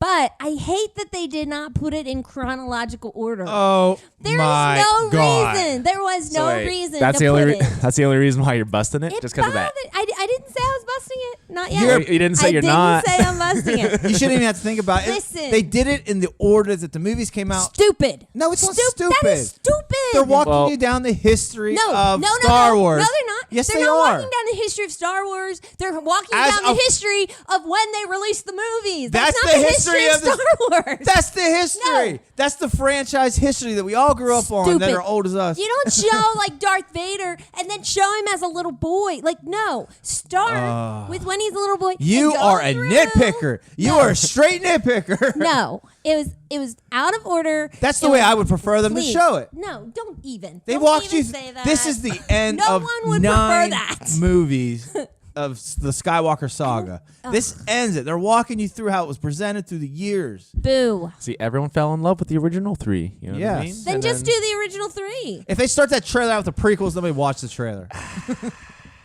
But I hate that they did not put it in chronological order. Oh, there my is no God. reason. There was no wait, reason. That's to the only. put it. That's the only reason why you're busting it. Just because of that. I didn't say I was busting it. Not yet. You didn't say you're not. I didn't say I'm busting it. You shouldn't even have to think about it. Listen. They did it in the order that the movies came out. Stupid. No, it's not stupid. That is stupid. They're walking you down the history of Star Wars. No, they're not. Yes, they're they not are. walking down the history of Star Wars. They're walking As down the history of when they released the movies. That's not the the history of Star Wars. That's the history. No. That's the franchise history that we all grew up on that are old as us. You don't show like Darth Vader and then show him as a little boy. Like, no. Start with when he's a little boy. You and go are a through. nitpicker. You are a straight nitpicker. No. It was out of order. That's the way I would prefer them to show it. No, don't even. They Don't walked even you. say that. This is the end No of one would 9 prefer that. movies of the Skywalker saga. This ends it. They're walking you through how it was presented through the years. Boo. See, everyone fell in love with the original 3. You know what I mean? Then And just do the original 3. If they start that trailer out with the prequels, nobody watch the trailer.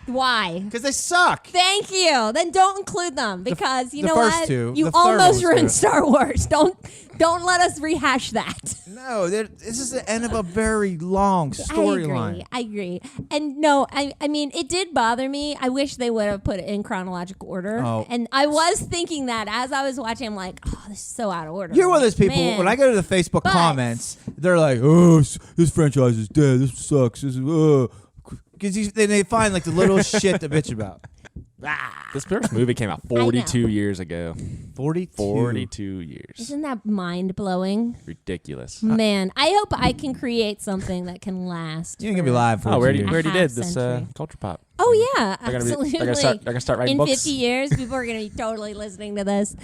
Why? Because they suck. Thank you. Then don't include them because you the know first what? two. You The third one almost was ruined good. Star Wars. Don't let us rehash that. No, this is the end of a very long storyline. I agree. And no, I mean, it did bother me. I wish they would have put it in chronological order. Oh. And I was thinking that as I was watching, I'm like, oh, this is so out of order. You're one of those people, Man. when I go to the Facebook But- comments, they're like, oh, this franchise is dead. This sucks. This is, because they find like the little shit to bitch about. This first movie came out 42 years ago. 42 years. Isn't that mind blowing? Ridiculous. Man, I hope I can create something that can last. You ain't gonna be live for Oh, we already, years. we already A did half this century. Culture Pop. Oh yeah, They're absolutely. gonna start writing in books. 50 years, people are gonna be totally listening to this.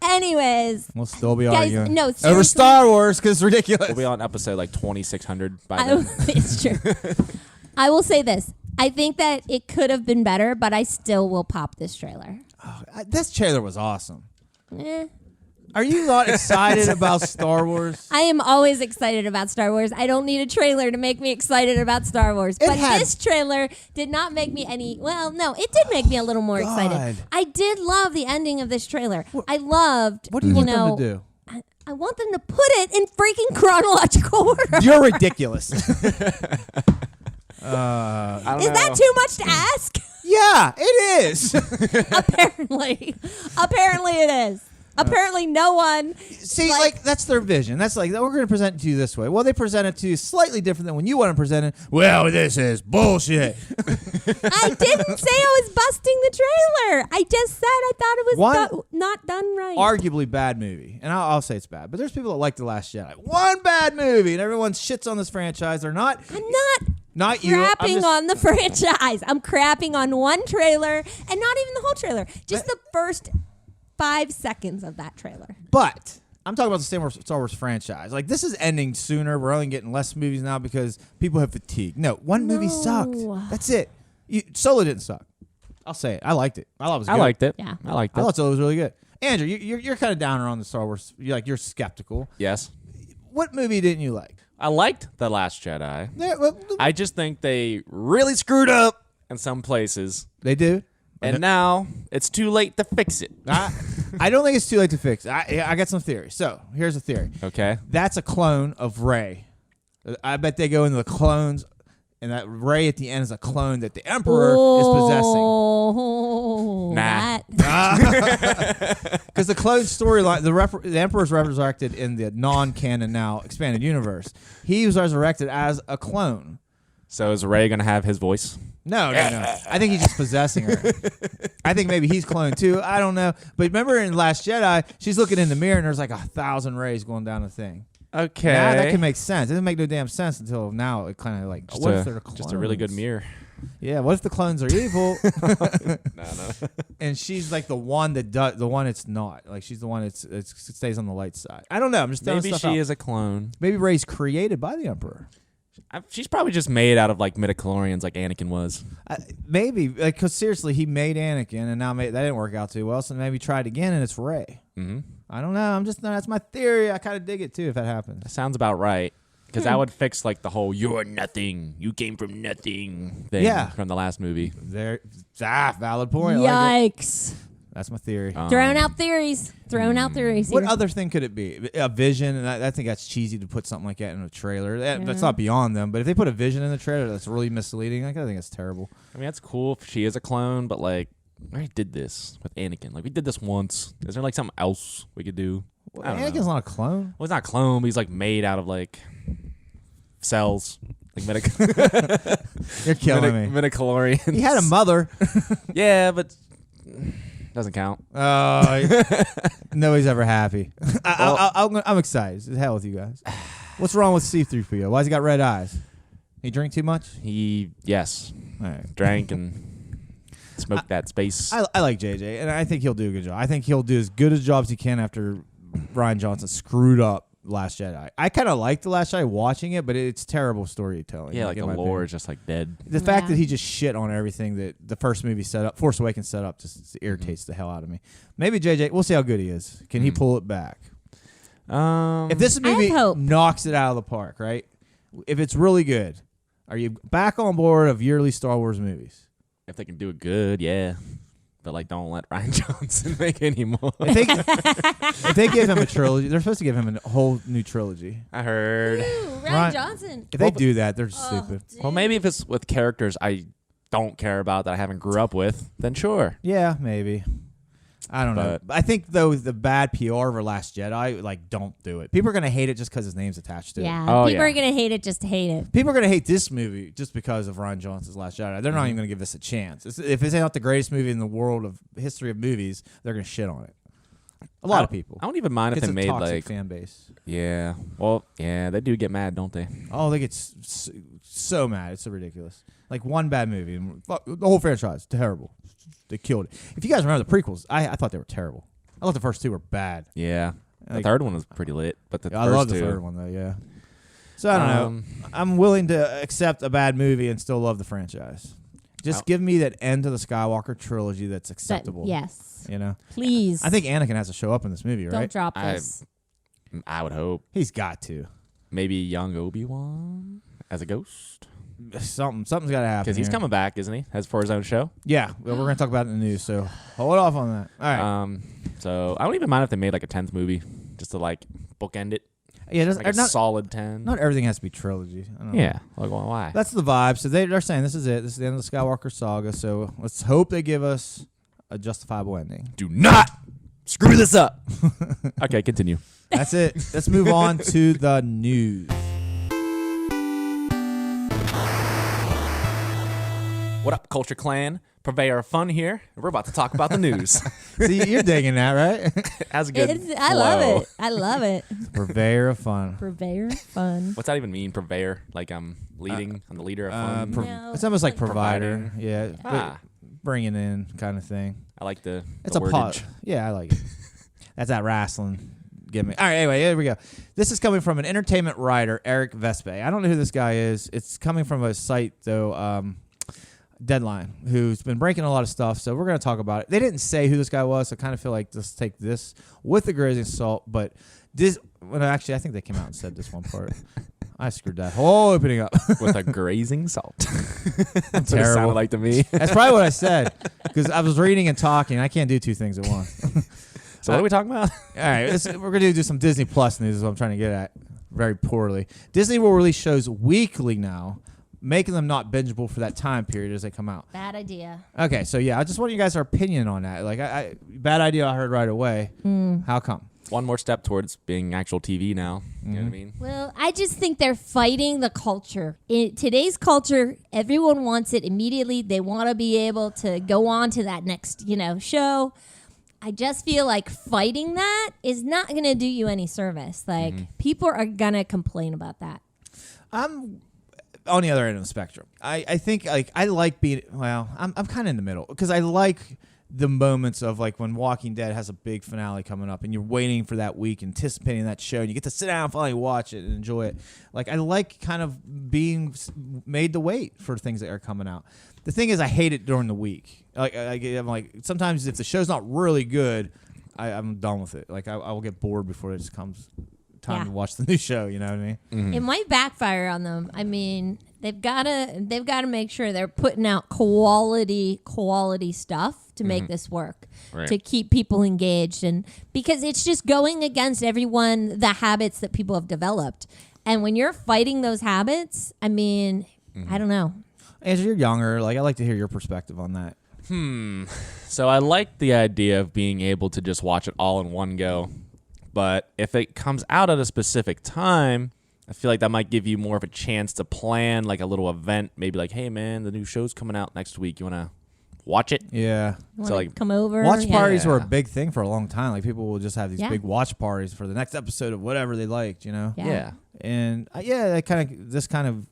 Anyways, We'll still be guys, arguing. no, over seriously. Star Wars because it's ridiculous. We'll be on episode like 2600 by I, then. it's true. I will say this. I think that it could have been better, but I still will pop this trailer. This trailer was awesome. Eh. Are you not excited about Star Wars? I am always excited about Star Wars. I don't need a trailer to make me excited about Star Wars. It But had- this trailer did not make me any. Well, no, it did make me a little more God. excited. I did love the ending of this trailer. I loved. What do you want know, them to do? I want them to put it in freaking chronological order. You're ridiculous. I don't Is know. that too much to ask? Yeah, it is. Apparently it is. Apparently, no one. See, like that's their vision. That's like, we're going to present it to you this way. Well, they present it to you slightly different than when you want to present it. Well, this is bullshit. I didn't say I was busting the trailer. I just said I thought it was not done right. Arguably bad movie, and I'll say it's bad. But there's people that like The Last Jedi. One bad movie, and everyone shits on this franchise. They're not. I'm Not you. crapping on the franchise. I'm crapping on one trailer, and not even the whole trailer. Just the first 5 seconds of that trailer. But I'm talking about the Star Wars franchise. Like, this is ending sooner. We're only getting less movies now because people have fatigue. No, one movie sucked. That's it. Solo didn't suck. I'll say it. I liked it. I thought it was good. I liked it. Yeah. I liked I it. thought Solo was really good. Andrew, you're kind of downer on the Star Wars. You're skeptical. Yes. What movie didn't you like? I liked The Last Jedi. Yeah, well, I just think they really screwed up in some places. they do. And now it's too late to fix it. I don't think it's too late to fix it. I got some theories. So here's a theory. Okay. That's a clone of Rey. I bet they go into the clones, and that Rey at the end is a clone that the Emperor is possessing. Oh, Nah. Because the clone storyline, the Emperor's resurrected in the non-canon now expanded universe. He was resurrected as a clone. So is Rey going to have his voice? No. I think he's just possessing her. I think maybe he's cloned too. I don't know. But remember in Last Jedi, she's looking in the mirror and there's like 1,000 rays going down the thing. Okay. Now that can make sense. It doesn't make no damn sense until now. It kind of like, what if they're clones? Just a really good mirror. Yeah, what if the clones are evil? No. And she's like the one that does, the one it's not. Like she's the one that stays on the light side. I don't know. I'm just throwing Maybe stuff she out. is a clone. Maybe Rey's created by the Emperor. She's probably just made out of like midichlorians like Anakin was. Maybe, because seriously, he made Anakin, and now that didn't work out too well. So maybe try it again, and it's Rey. Mm-hmm. I don't know. That's my theory. I kind of dig it too if that happens. That sounds about right. Because that would fix like the whole "you're nothing, you came from nothing" thing from the last movie. Valid point. I like it. Yikes. That's my theory. Throwing out theories. What here. other thing could it be? A vision, and I think that's cheesy to put something like that in a trailer. That's not beyond them. But if they put a vision in the trailer, that's really misleading. I think that's terrible. I mean, that's cool if she is a clone, but like, we already did this with Anakin. Like, we did this once. Is there like something else we could do? I don't Anakin's know. not a clone. Well, he's not a clone, but he's like made out of like cells, like You're killing me. midichlorians. He had a mother. Yeah, but doesn't count. Nobody's ever happy. I'm excited. The hell with you guys. What's wrong with C-3PO? Why's he got red eyes? He drink too much? Yes, All right. drank and smoked that space. I like JJ, and I think he'll do a good job. I think he'll do as good a job as he can after Rian Johnson screwed up Last Jedi. I kind of like The Last Jedi watching it, but it's terrible storytelling. Yeah, like in the my lore opinion. is just like dead. The fact Yeah. that he just shit on everything that the first movie set up, Force Awakens set up, just irritates the hell out of me. Maybe JJ, we'll see how good he is. Can he pull it back? If this I have movie hope. knocks it out of the park, right? If it's really good, Are you back on board of yearly Star Wars movies? If they can do it good, yeah. But like, don't let Ryan Johnson make any more. If they give him a trilogy, they're supposed to give him a whole new trilogy. I heard. Ooh, Ryan Johnson. If they do that, they're stupid. Dude. Well, maybe if it's with characters I don't care about that I haven't grew up with, then sure. Yeah, maybe. I don't know. I think though the bad PR over Last Jedi, like, don't do it. People are gonna hate it just because his name's attached to it. Yeah, Oh, people yeah. are gonna hate it just to hate it. People are gonna hate this movie just because of Ryan Johnson's Last Jedi. They're not even gonna give this a chance. If it's not the greatest movie in the world of history of movies, they're gonna shit on it. A lot of people. I don't even mind if It's they a made toxic like fan base. yeah. Well, yeah, they do get mad, don't they? Oh, they get so mad. It's so ridiculous. Like one bad movie, and fuck, the whole franchise terrible. They killed it. If you guys remember the prequels, I thought they were terrible. I thought the first two were bad. Yeah. The Like- third one was pretty lit, but the I first love the two. third one though. Yeah. So I don't know. I'm willing to accept a bad movie and still love the franchise. Just give me that end to the Skywalker trilogy that's acceptable. Yes, You know. please. I think Anakin has to show up in this movie, don't right? drop I- this. I would hope He's got to. maybe young Obi-Wan as a ghost Something's got to happen. because he's here. coming back, isn't he? As for his own show. Yeah, well, we're gonna talk about it in the news. So hold off on that. All right. So I don't even mind if they made like a 10th movie just to like bookend it. Yeah, it doesn't- Like a not solid 10. not everything has to be trilogy. I don't know. Yeah. Like, well, why? That's the vibe. So they're saying this is it. This is the end of the Skywalker saga. So let's hope they give us a justifiable ending. Do not screw this up. Okay, continue. That's it. Let's move on to the news. What up, Culture Clan? Purveyor of fun here. We're about to talk about the news. See, you're digging that, right? As a good I love flow. it. I love it. Purveyor of fun. Purveyor fun. What's that even mean, purveyor? Like I'm leading, I'm the leader of fun. No, It's almost like like provider. providing. Yeah, Ah. bringing in kind of thing. I like the It's a wordage. pot. Yeah, I like it. That's that wrestling gimmick. All right, anyway, here we go. This is coming from an entertainment writer, Eric Vespe. I don't know who this guy is. It's coming from a site, though, Deadline, who's been breaking a lot of stuff. So we're going to talk about it. They didn't say who this guy was, so I kind of feel like just take this with a grain of salt. But this, well, actually, I think they came out and said this one part. I screwed that whole opening up. With a grazing salt. That's what it Terrible. sounded like to me. That's probably what I said because I was reading and talking. I can't do two things at once. So what are we talking about? All right, we're going to do some Disney Plus news is what I'm trying to get at very poorly. Disney will release shows weekly now, making them not bingeable for that time period as they come out. Bad idea. Okay, so yeah, I just want you guys' opinion on that. Like, I bad idea I heard right away. How come? One more step towards being actual TV now. You know what I mean? Well, I just think they're fighting the culture. In today's culture, everyone wants it immediately. They want to be able to go on to that next, show. I just feel like fighting that is not going to do you any service. Like, people are going to complain about that. I'm on the other end of the spectrum. I think like I like being I'm kind of in the middle because I like the moments of like when Walking Dead has a big finale coming up and you're waiting for that week, anticipating that show, and you get to sit down and finally watch it and enjoy it. Like I like kind of being made to wait for things that are coming out. The thing is, I hate it during the week. Like I'm like sometimes if the show's not really good, I'm done with it. Like I will get bored before it just comes time to watch the new show. You know what I mean? It might backfire on them. I mean, they've got to make sure they're putting out quality stuff to make this work, Right. to keep people engaged, and because it's just going against the habits that people have developed. And when you're fighting those habits, I mean, I don't know. As you're younger, like I like to hear your perspective on that. So I like the idea of being able to just watch it all in one go. But if it comes out at a specific time, I feel like that might give you more of a chance to plan like a little event. Maybe like, hey, man, the new show's coming out next week. You want to watch it? Yeah. Wanna So, like, come over. Watch Yeah. parties were a Yeah. big thing for a long time. Like people will just have these Yeah. big watch parties for the next episode of whatever they liked, Yeah. And that kind of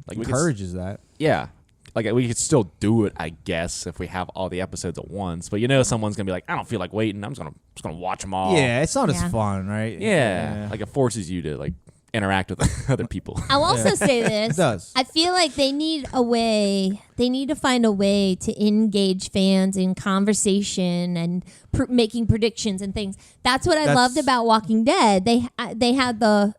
Like we could encourages that. Yeah. Like we could still do it, I guess, if we have all the episodes at once. But someone's gonna be like, I don't feel like waiting. I'm just gonna watch them all. Yeah, it's not Yeah. as fun, right? Yeah. Like it forces you to like interact with other people. I'll also say this. It does. I feel like they need to find a way to engage fans in conversation and making predictions and things. That's what I loved about Walking Dead. They had the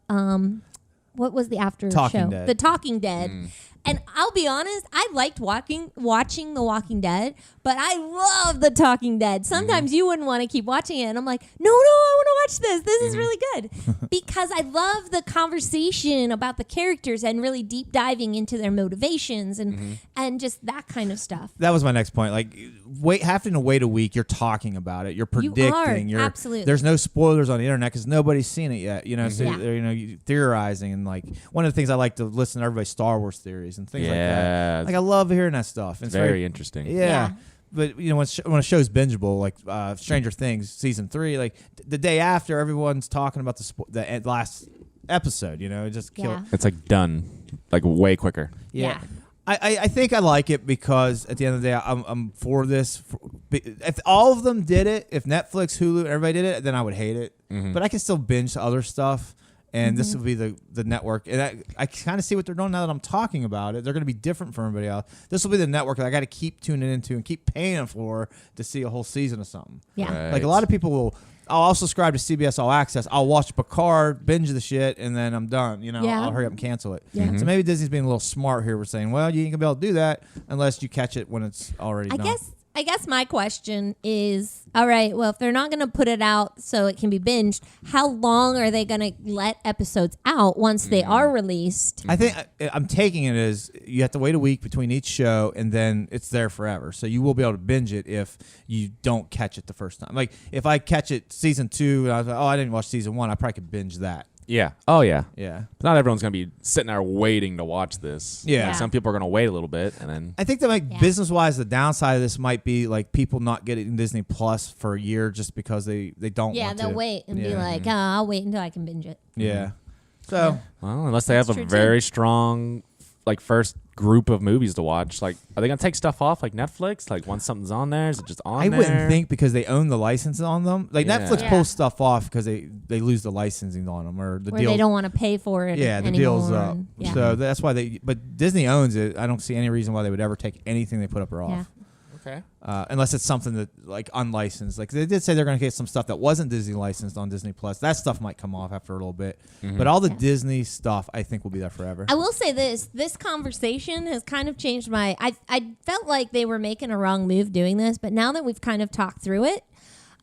what was the after Talking show? Dead. The Talking Dead. And I'll be honest, I liked watching The Walking Dead, but I love The Talking Dead. Sometimes you wouldn't want to keep watching it, and I'm like, no, I want to watch this. This is really good. Because I love the conversation about the characters and really deep diving into their motivations and just that kind of stuff. That was my next point. Like, having to wait a week, you're talking about it, you're predicting, You are, absolutely. There's no spoilers on the internet because nobody's seen it yet. You know, so Yeah. you're theorizing, and like one of the things I like to listen to everybody's Star Wars theories and things like that. Like I love hearing that stuff. It's very interesting. Yeah. But you know, when a show's bingeable, like Stranger Things season 3, like the day after, everyone's talking about the last episode. You know, it just kills. It's like done, like way quicker. Yeah. I think I like it because at the end of the day, I'm for this. If all of them did it, if Netflix, Hulu, everybody did it, then I would hate it. But I can still binge other stuff. And this will be the network. And I kind of see what they're doing now that I'm talking about it. They're going to be different from everybody else. This will be the network that I got to keep tuning into and keep paying for to see a whole season of something. Yeah. Right. Like a lot of people will. I'll subscribe to CBS All Access. I'll watch Picard, binge the shit, and then I'm done. You know, Yeah. I'll hurry up and cancel it. Yeah. So maybe Disney's being a little smart here. We're saying, well, you ain't gonna be able to do that unless you catch it when it's already done. I guess my question is, all right, well, if they're not going to put it out so it can be binged, how long are they going to let episodes out once they are released? I think I'm taking it as you have to wait a week between each show, and then it's there forever. So you will be able to binge it if you don't catch it the first time. Like if I catch it season 2, and I was like, oh, I didn't watch season 1, I probably could binge that. Yeah. Oh, yeah. Yeah. But not everyone's going to be sitting there waiting to watch this. Yeah. Yeah. Some people are going to wait a little bit and then. I think that like business-wise, the downside of this might be like people not getting Disney Plus for a year just because they don't Yeah, want to. they'll wait and be Yeah. like, oh, I'll wait until I can binge it. Yeah. So Well, unless they have That's a true, very strong, like, first group of movies to watch. Like, are they going to take stuff off like Netflix? Like, once something's on there, is it just on I there? wouldn't think because they own the license on them. Like Yeah. Netflix Yeah. pulls stuff off because they lose the licensing on them or the Or deal. they don't want to pay for it Yeah, the anymore. deal's up. and- Yeah. So that's why they. But Disney owns it. I don't see any reason why they would ever take anything they put up or off. Yeah. Okay. Unless it's something that like unlicensed. Like they did say they're going to get some stuff that wasn't Disney licensed on Disney Plus. That stuff might come off after a little bit. But all the Disney stuff, I think, will be there forever. I will say this conversation has kind of changed my I felt like they were making a wrong move doing this, but now that we've kind of talked through it,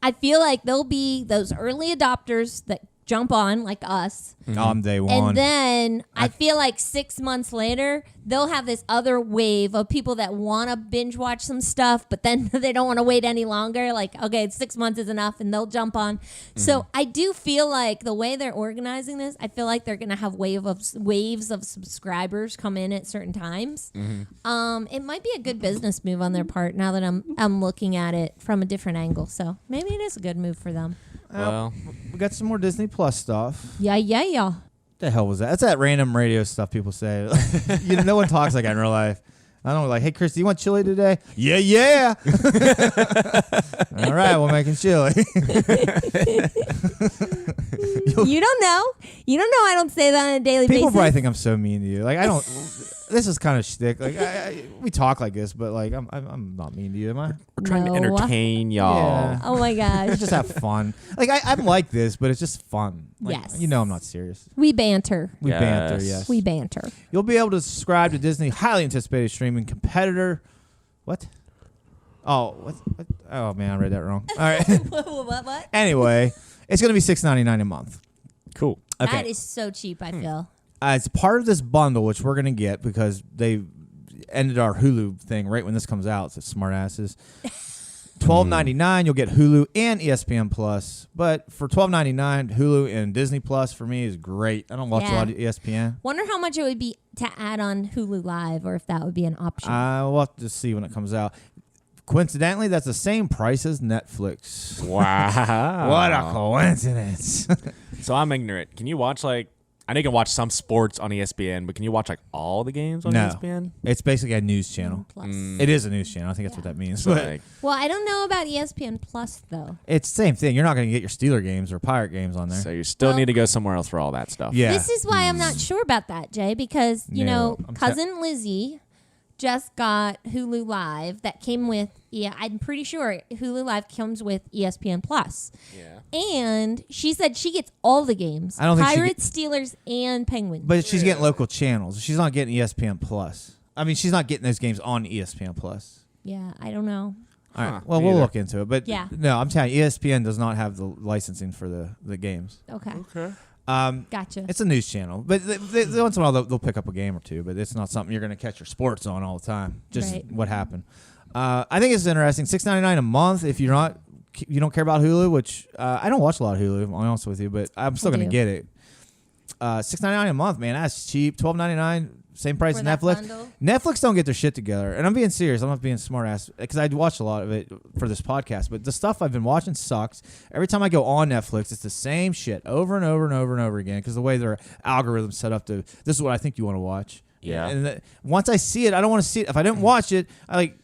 I feel like there'll be those early adopters that jump on like us. On day one. And then I feel like 6 months later, they'll have this other wave of people that want to binge watch some stuff, but then they don't want to wait any longer. Like, okay, 6 months is enough, and they'll jump on. So I do feel like the way they're organizing this, I feel like they're going to have waves of subscribers come in at certain times. It might be a good business move on their part now that I'm looking at it from a different angle. So maybe it is a good move for them. Well, we got some more Disney Plus stuff. Yeah. What the hell was that? That's that random radio stuff people say. No one talks like that in real life. I don't like, hey, Chris, do you want chili today? Yeah. All right, we're making chili. You don't know. I don't say that on a daily People basis. probably think I'm so mean to you. Like, I don't. This is kind of shtick. Like, we talk like this, but like, I'm not mean to you, am I? we're trying to No. entertain y'all. Yeah. Oh my gosh. Let's just have fun. Like, I'm like this, but it's just fun. Like, Yes. You know I'm not serious. We banter. We Yes. banter, yes. We banter. You'll be able to subscribe to Disney highly anticipated streaming competitor. What? Oh, what? Oh man, I read that wrong. All right. What? Anyway, it's going to be $6.99 a month. Cool. Okay. That is so cheap, I feel. It's part of this bundle, which we're going to get because they ended our Hulu thing right when this comes out. So smart asses. $12.99, you'll get Hulu and ESPN Plus. But for $12.99, Hulu and Disney Plus for me is great. I don't watch a lot of ESPN. Wonder how much it would be to add on Hulu Live, or if that would be an option. We'll have to see when it comes out. Coincidentally, that's the same price as Netflix. Wow. What a coincidence. So I'm ignorant. Can you watch like, I know you can watch some sports on ESPN, but can you watch like all the games on No. ESPN? It's basically a news channel. Plus. It is a news channel. I think that's what that means. So, But like, Well, I don't know about ESPN Plus though. it's the same thing. You're not going to get your Steeler games or Pirate games on there. so you still Well- need to go somewhere else for all that stuff. Yeah. This is why I'm not sure about that, Jay, because No, I'm cousin Lizzie just got Hulu Live that came with, I'm pretty sure Hulu Live comes with ESPN Plus. Yeah. And she said she gets all the games. I don't think Pirates, Steelers, and Penguins. But she's getting local channels. She's not getting ESPN Plus. I mean, she's not getting those games on ESPN Plus. Yeah, I don't know. All right. Well, we'll look into it. But yeah. No, I'm telling you, ESPN does not have the licensing for the games. Okay. Gotcha. It's a news channel, but they, once in a while they'll pick up a game or two. But it's not something you're going to catch your sports on all the time. Just right. what happened. I think it's interesting. $6.99 a month if you don't care about Hulu, which I don't watch a lot of Hulu. I'll be honest with you, but I'm still going to get it. $6.99 a month, man. That's cheap. $12.99. Same price as Netflix. Bundle? Netflix don't get their shit together. And I'm being serious. I'm not being smart ass because I watched a lot of it for this podcast. But the stuff I've been watching sucks. Every time I go on Netflix, it's the same shit over and over and over and over again because the way their algorithm's set up to, this is what I think you want to watch. Yeah. And once I see it, I don't want to see it. If I didn't watch it, I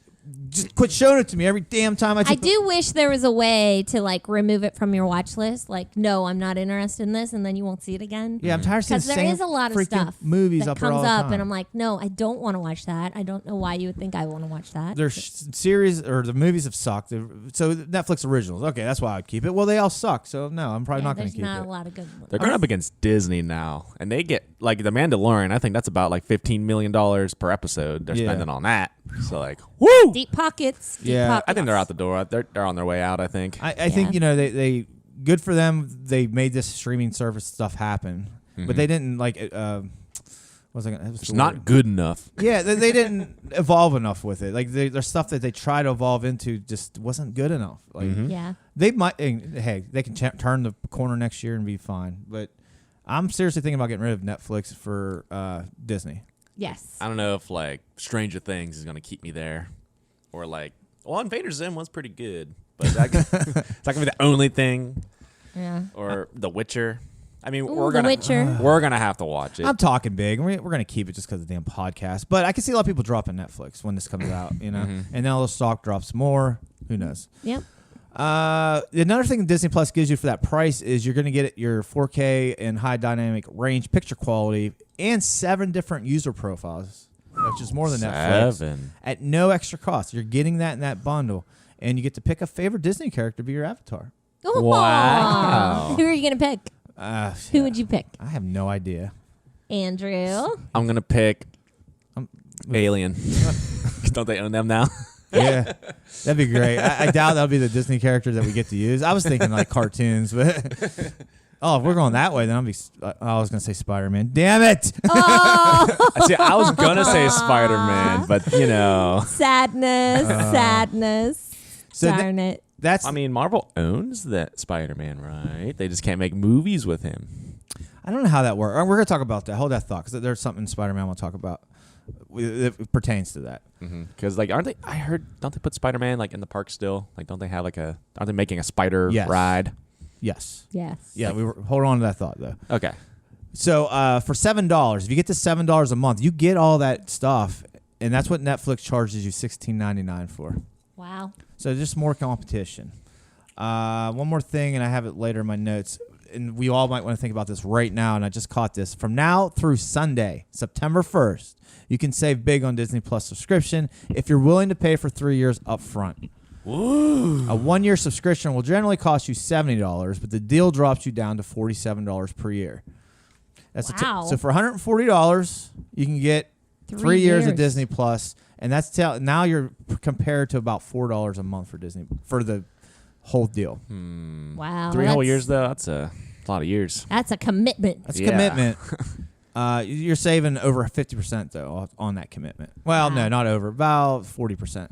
just quit showing it to me every damn time I do wish there was a way to remove it from your watch list. No, I'm not interested in this, and then you won't see it again. Yeah, I'm tired of seeing the because there same is a lot of stuff movies that up there comes all the up, time. and I'm like, no, I don't want to watch that. I don't know why you would think I want to watch that. Their series or the movies have sucked. So Netflix originals, okay, that's why I'd keep it. Well, they all suck, so no, I'm probably not going to keep there's it. not a lot of good ones. They're going up against Disney now, and they get the Mandalorian. I think that's about $15 million per episode. They're spending on that. So woo! Deep pockets. Yeah. I think they're out the door. They're on their way out. I think. I think they good for them. They made this streaming service stuff happen, but they didn't It's not good enough. Yeah, they didn't evolve enough with it. There's stuff that they try to evolve into just wasn't good enough. Yeah. They might. Hey, they can turn the corner next year and be fine. But I'm seriously thinking about getting rid of Netflix for Disney. Yes. I don't know if Stranger Things is gonna keep me there, or Invader Zim was pretty good, but it's not gonna be the only thing. Yeah. Or The Witcher. I mean, Ooh, we're The Witcher. gonna have to watch it. I'm talking big. We're gonna keep it just because of the damn podcast. But I can see a lot of people dropping Netflix when this comes out, and now the stock drops more. Who knows? Yep. Another thing Disney Plus gives you for that price is you're going to get your 4K and high dynamic range picture quality and 7 different user profiles, which is more than Netflix, at no extra cost. You're getting that in that bundle, and you get to pick a favorite Disney character to be your avatar. Ooh. Wow. Who are you going to pick? Who would you pick? I have no idea. Andrew. I'm gonna pick Alien. Don't they own them now? Yeah, that'd be great. I doubt that'll be the Disney character that we get to use. I was thinking cartoons, but if we're going that way, then I was gonna say Spider-Man. Damn it! Oh. See, I was gonna say Spider-Man, but sadness. So Darn it. That's. I mean, Marvel owns that Spider-Man, right? They just can't make movies with him. I don't know how that works. We're gonna talk about that. Hold that thought, because there's something in Spider-Man we'll talk about. It pertains to that. Because aren't they? I heard, don't they put Spider-Man in the park still? Don't they have aren't they making a spider ride? Yes. Yes. Yeah, we were hold on to that thought though. Okay. So for $7, if you get to $7 a month, you get all that stuff, and that's what Netflix charges you $16.99 for. Wow. So just more competition. One more thing, and I have it later in my notes, and we all might want to think about this right now, and I just caught this. From now through Sunday, September 1st, you can save big on Disney Plus subscription if you're willing to pay for 3 years up front. Woo. A 1-year subscription will generally cost you $70, but the deal drops you down to $47 per year. That's wow. So for $140, you can get 3 years of Disney Plus, and that's now you're compared to about $4 a month for Disney for the whole deal. Wow. 3 whole years though. That's a lot of years. That's a commitment. That's a commitment. You're saving over 50% though on that commitment. Well, no, not over. About 40%.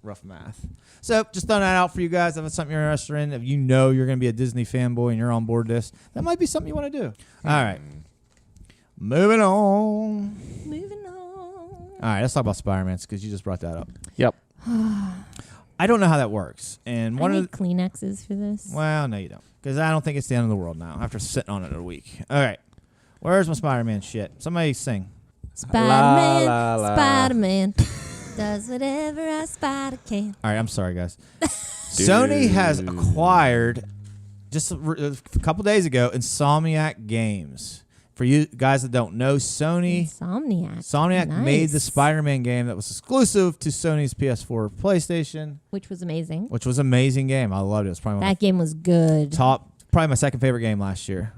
Rough math. So just throwing that out for you guys. If it's something you're interested in, if you know you're going to be a Disney fanboy and you're on board this, that might be something you want to do. All right. Moving on. All right, let's talk about Spider-Man because you just brought that up. Yep. I don't know how that works. And I need Kleenexes for this. Well, no, you don't. Because I don't think it's the end of the world now after sitting on it a week. All right. Where's my Spider-Man shit? Somebody sing. Spider-Man, La, la, la. Spider-Man does whatever a spider can. All right, I'm sorry, guys. Sony has acquired, just a couple days ago, Insomniac Games. For you guys that don't know, Insomniac made the Spider-Man game that was exclusive to Sony's PS4 PlayStation. Which was amazing. Which was an amazing game. I loved it. It was probably that game was good. Probably my second favorite game last year.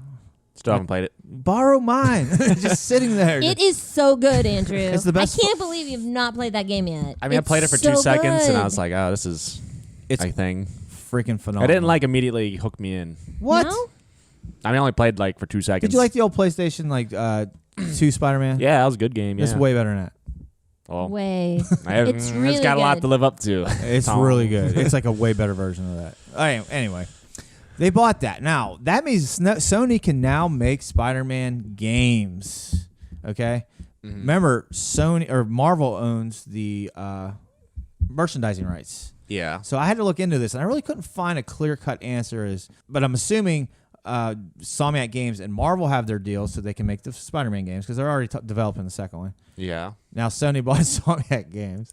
Still haven't played it. Borrow mine. Just sitting there. It is so good, Andrew. It's the best. I can't believe you've not played that game yet. I mean, I played it for 2 seconds, and I was like, oh, this is a thing. Freaking phenomenal. I didn't immediately hook me in. What? No? I mean, I only played for 2 seconds. Did you like the old PlayStation 2 Spider-Man? Yeah, that was a good game. Yeah. It's way better than that. Well, It's really it's got a lot good. to live up to. It's really good. It's like a way better version of that. Anyway, they bought that. Now, that means Sony can now make Spider-Man games. Okay? Mm-hmm. Remember, Marvel owns the merchandising rights. Yeah. So I had to look into this, and I really couldn't find a clear-cut answer. But I'm assuming Insomniac Games and Marvel have their deals so they can make the Spider-Man games because they're already developing the second one. Yeah. Now Sony bought Insomniac Games.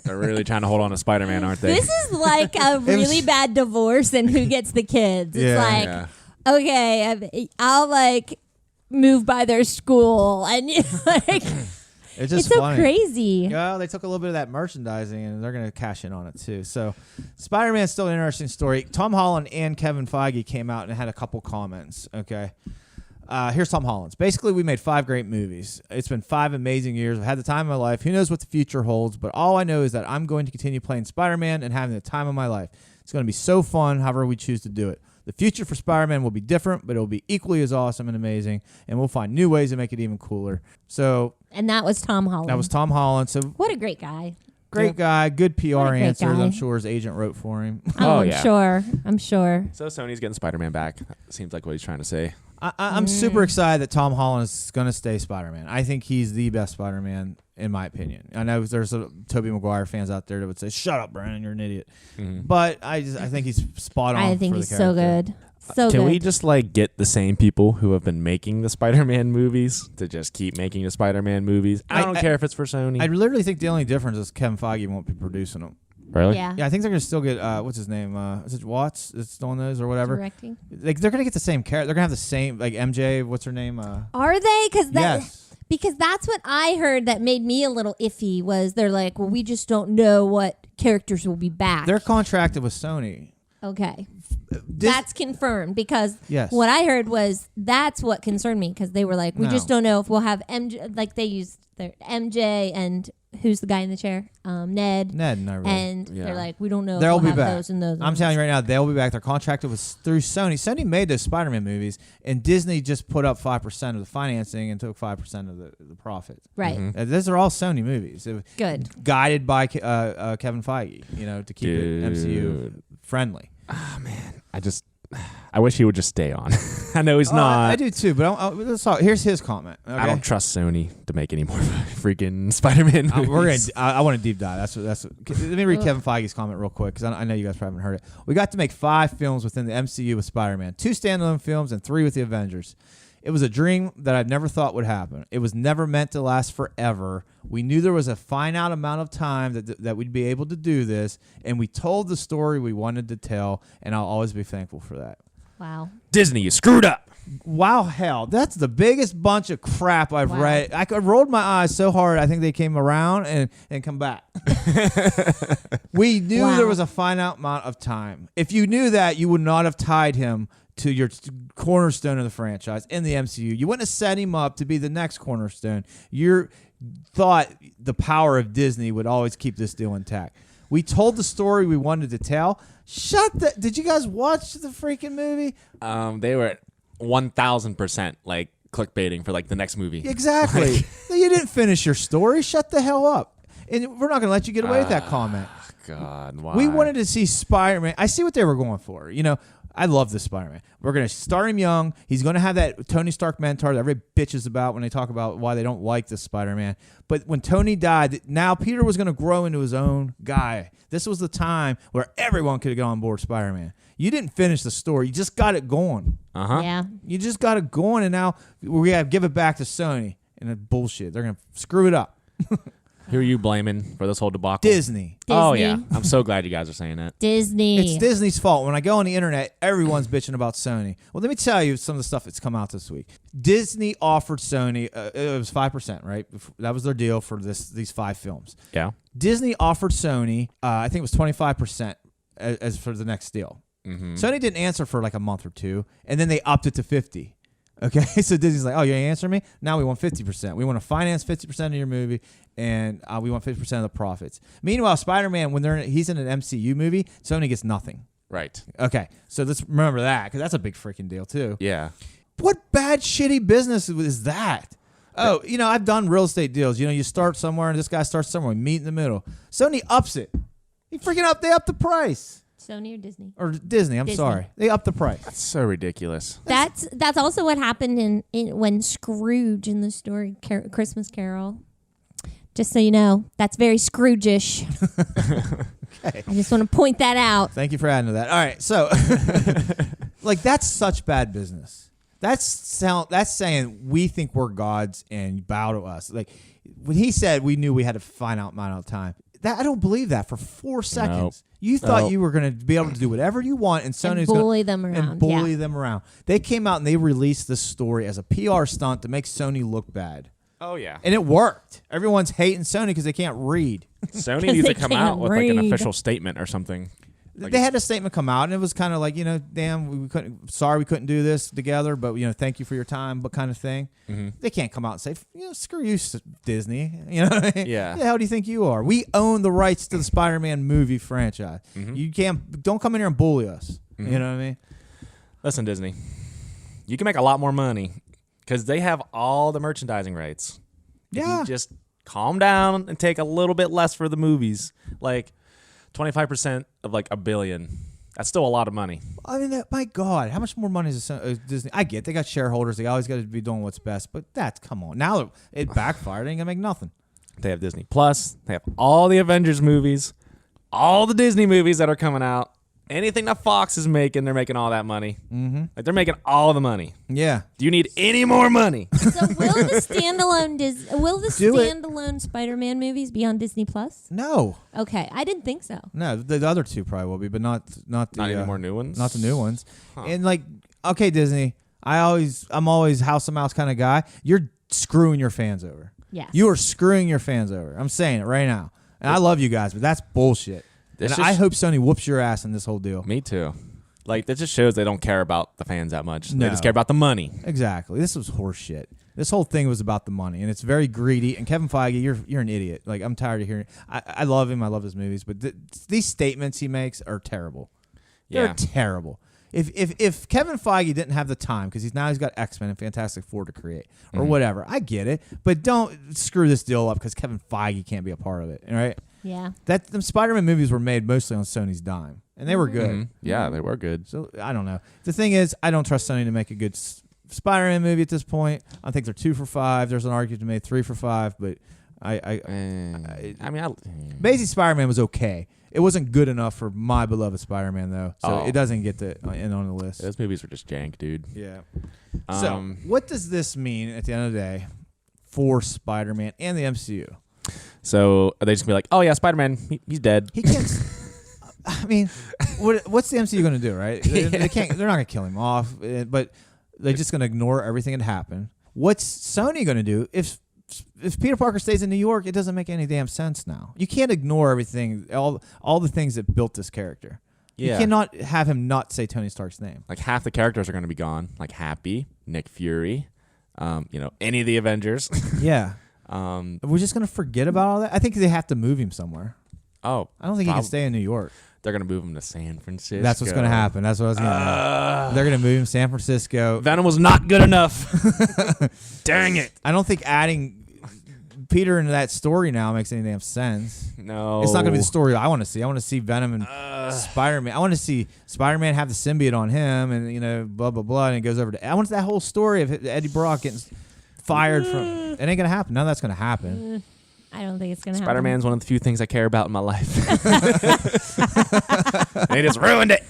They're really trying to hold on to Spider-Man, aren't they? This is like a really bad divorce and who gets the kids. It's okay, I'll move by their school and it's so crazy. Yeah, they took a little bit of that merchandising and they're going to cash in on it too. So Spider-Man's still an interesting story. Tom Holland and Kevin Feige came out and had a couple comments. Okay. Here's Tom Holland's. Basically, we made 5 great movies. It's been 5 amazing years. I've had the time of my life. Who knows what the future holds, but all I know is that I'm going to continue playing Spider-Man and having the time of my life. It's going to be so fun, however we choose to do it. The future for Spider-Man will be different, but it will be equally as awesome and amazing, and we'll find new ways to make it even cooler. And that was Tom Holland. That was Tom Holland. So what a great guy. Great guy. Good PR answers. guy. I'm sure his agent wrote for him. I'm sure. So Sony's getting Spider-Man back. Seems like what he's trying to say. I'm super excited that Tom Holland is going to stay Spider-Man. I think he's the best Spider-Man, in my opinion. I know there's Tobey Maguire fans out there that would say, "Shut up, Brandon, you're an idiot." Mm-hmm. But I think he's spot on. I think for he's the so character. good. Can we just get the same people who have been making the Spider-Man movies to just keep making the Spider-Man movies? I don't care if it's for Sony. I literally think the only difference is Kevin Feige won't be producing them. Really? Yeah. Yeah, I think they're going to still get, what's his name? Is it Watts? It's still on those or whatever? Directing. They're going to get the same character. They're going to have the same, MJ, what's her name? Are they? Yes. Because that's what I heard that made me a little iffy was they're like, well, we just don't know what characters will be back. They're contracted with Sony. Okay. That's confirmed because yes. What I heard was that's what concerned me because they were like, we just don't know if we'll have MJ, they used their MJ and who's the guy in the chair? Ned. Ned, not really. And they're like, we don't know they'll if be we'll have back. those and those. I'm telling you right now, they'll be back. They're contracted through Sony. Sony made those Spider-Man movies, and Disney just put up 5% of the financing and took 5% of the profit. Right. Mm-hmm. Those are all Sony movies. Good. Guided by Kevin Feige, to keep it MCU friendly. Oh, man. I wish he would just stay on. I know he's not. I do too, but let's talk. Here's his comment. Okay? I don't trust Sony to make any more freaking Spider-Man movies. I want to deep dive. That's. Let me read Kevin Feige's comment real quick because I know you guys probably haven't heard it. We got to make 5 films within the MCU with Spider-Man, 2 standalone films, and 3 with the Avengers. It was a dream that I've never thought would happen. It was never meant to last forever. We knew there was a finite amount of time that we'd be able to do this, and we told the story we wanted to tell, and I'll always be thankful for that. Wow. Disney, you screwed up. Wow, hell. That's the biggest bunch of crap I've read. I rolled my eyes so hard, I think they came around and come back. We knew there was a finite amount of time. If you knew that, you would not have tied him to your cornerstone of the franchise in the MCU. You wouldn't have set him up to be the next cornerstone. You thought the power of Disney would always keep this deal intact. We told the story we wanted to tell. Did you guys watch the freaking movie? They were 1,000% clickbaiting for the next movie. Exactly. You didn't finish your story. Shut the hell up. And we're not going to let you get away with that comment. God, why? We wanted to see Spider-Man. I see what they were going for. I love this Spider-Man. We're going to start him young. He's going to have that Tony Stark mentor that everybody bitches about when they talk about why they don't like this Spider-Man. But when Tony died, now Peter was going to grow into his own guy. This was the time where everyone could get on board Spider-Man. You didn't finish the story. You just got it going. Uh-huh. Yeah. You just got it going, and now we got to give it back to Sony. And it's bullshit. They're going to screw it up. Who are you blaming for this whole debacle? Disney. Oh, yeah. I'm so glad you guys are saying that. Disney. It's Disney's fault. When I go on the internet, everyone's bitching about Sony. Well, let me tell you some of the stuff that's come out this week. Disney offered Sony, it was 5%, right? That was their deal for these 5 films. Yeah. Disney offered Sony, I think it was 25% as for the next deal. Mm-hmm. Sony didn't answer for like a month or two, and then they upped it to 50. Okay, so Disney's like, oh, you ain't answer me? Now we want 50%. We want to finance 50% of your movie, and we want 50% of the profits. Meanwhile, Spider-Man, when he's in an MCU movie, Sony gets nothing. Right. Okay, so let's remember that, because that's a big freaking deal, too. Yeah. What bad, shitty business is that? Oh, I've done real estate deals. You start somewhere, and this guy starts somewhere. We meet in the middle. Sony ups it. They up the price. Sony or Disney? Or Disney, I'm sorry. They upped the price. That's so ridiculous. That's also what happened in when Scrooge in the story Christmas Carol. Just so you know, that's very Scrooge-ish. Okay. I just want to point that out. Thank you for adding to that. All right, so that's such bad business. That's saying we think we're gods and you bow to us. Like when he said we knew we had a finite amount of time. I don't believe that for 4 seconds. Nope. You thought you were going to be able to do whatever you want, and Sony's going to bully them around. And bully them around. They came out and they released this story as a PR stunt to make Sony look bad. Oh, yeah. And it worked. Everyone's hating Sony because they can't read. Sony needs to come out with like an official statement or something. They had a statement come out, and it was kind of like, damn, we couldn't do this together, but thank you for your time, but kind of thing. Mm-hmm. They can't come out and say, screw you, Disney. You know what I mean? Yeah. Who the hell do you think you are? We own the rights to the Spider-Man movie franchise. Mm-hmm. You don't come in here and bully us. Mm-hmm. You know what I mean? Listen, Disney, you can make a lot more money because they have all the merchandising rights. Yeah. If you just calm down and take a little bit less for the movies, like 25% of like $1 billion. That's still a lot of money. I mean, my God, how much more money is Disney? I get they got shareholders. They always got to be doing what's best, but come on. Now it backfired. It ain't gonna make nothing. They have Disney Plus. They have all the Avengers movies, all the Disney movies that are coming out. Anything that Fox is making, they're making all that money. Mm-hmm. Like they're making all the money. Yeah. Do you need any more money? So will the standalone Spider-Man movies be on Disney Plus? No. Okay, I didn't think so. No, the other two probably will be, but not the any more new ones. Not the new ones. Huh. And okay, Disney, I'm always house and mouse kind of guy. You're screwing your fans over. Yes. You are screwing your fans over. I'm saying it right now. And I love you guys, but that's bullshit. I hope Sony whoops your ass in this whole deal. Me too. Like, that just shows they don't care about the fans that much. No. They just care about the money. Exactly. This was horse shit. This whole thing was about the money, and it's very greedy. And Kevin Feige, you're an idiot. Like, I'm tired of hearing. I love him. I love his movies, but these statements he makes are terrible. They're terrible. If Kevin Feige didn't have the time, because he's got X-Men and Fantastic Four to create or whatever, I get it. But don't screw this deal up because Kevin Feige can't be a part of it. All right. Yeah. The Spider-Man movies were made mostly on Sony's dime, and they were good. Mm-hmm. Yeah, they were good. So I don't know. The thing is, I don't trust Sony to make a good Spider-Man movie at this point. I think they're 2 for 5. There's an argument to make 3 for 5, but Amazing Spider-Man was okay. It wasn't good enough for my beloved Spider-Man though, so it doesn't get in on the list. Those movies were just jank, dude. Yeah. So what does this mean at the end of the day for Spider-Man and the MCU? So are they just gonna be like, oh yeah, Spider-Man, he's dead. He can't. I mean, what's the MCU going to do, right? They can't. They're not going to kill him off, but they're just going to ignore everything that happened. What's Sony going to do if Peter Parker stays in New York? It doesn't make any damn sense now. You can't ignore everything, all the things that built this character. Yeah. You cannot have him not say Tony Stark's name. Like half the characters are going to be gone. Like Happy, Nick Fury, any of the Avengers. Yeah. We're just going to forget about all that? I think they have to move him somewhere. Oh. I don't think he can stay in New York. They're going to move him to San Francisco. That's what's going to happen. That's what I was going to They're going to move him to San Francisco. Venom was not good enough. Dang it. I don't think adding Peter into that story now makes any damn sense. No. It's not going to be the story I want to see. I want to see Venom and Spider-Man. I want to see Spider-Man have the symbiote on him and, blah, blah, blah, and it goes over to... I want that whole story of Eddie Brock getting fired from... It ain't going to happen. None of that's going to happen. I don't think it's going to happen. Spider-Man's one of the few things I care about in my life. They just ruined it.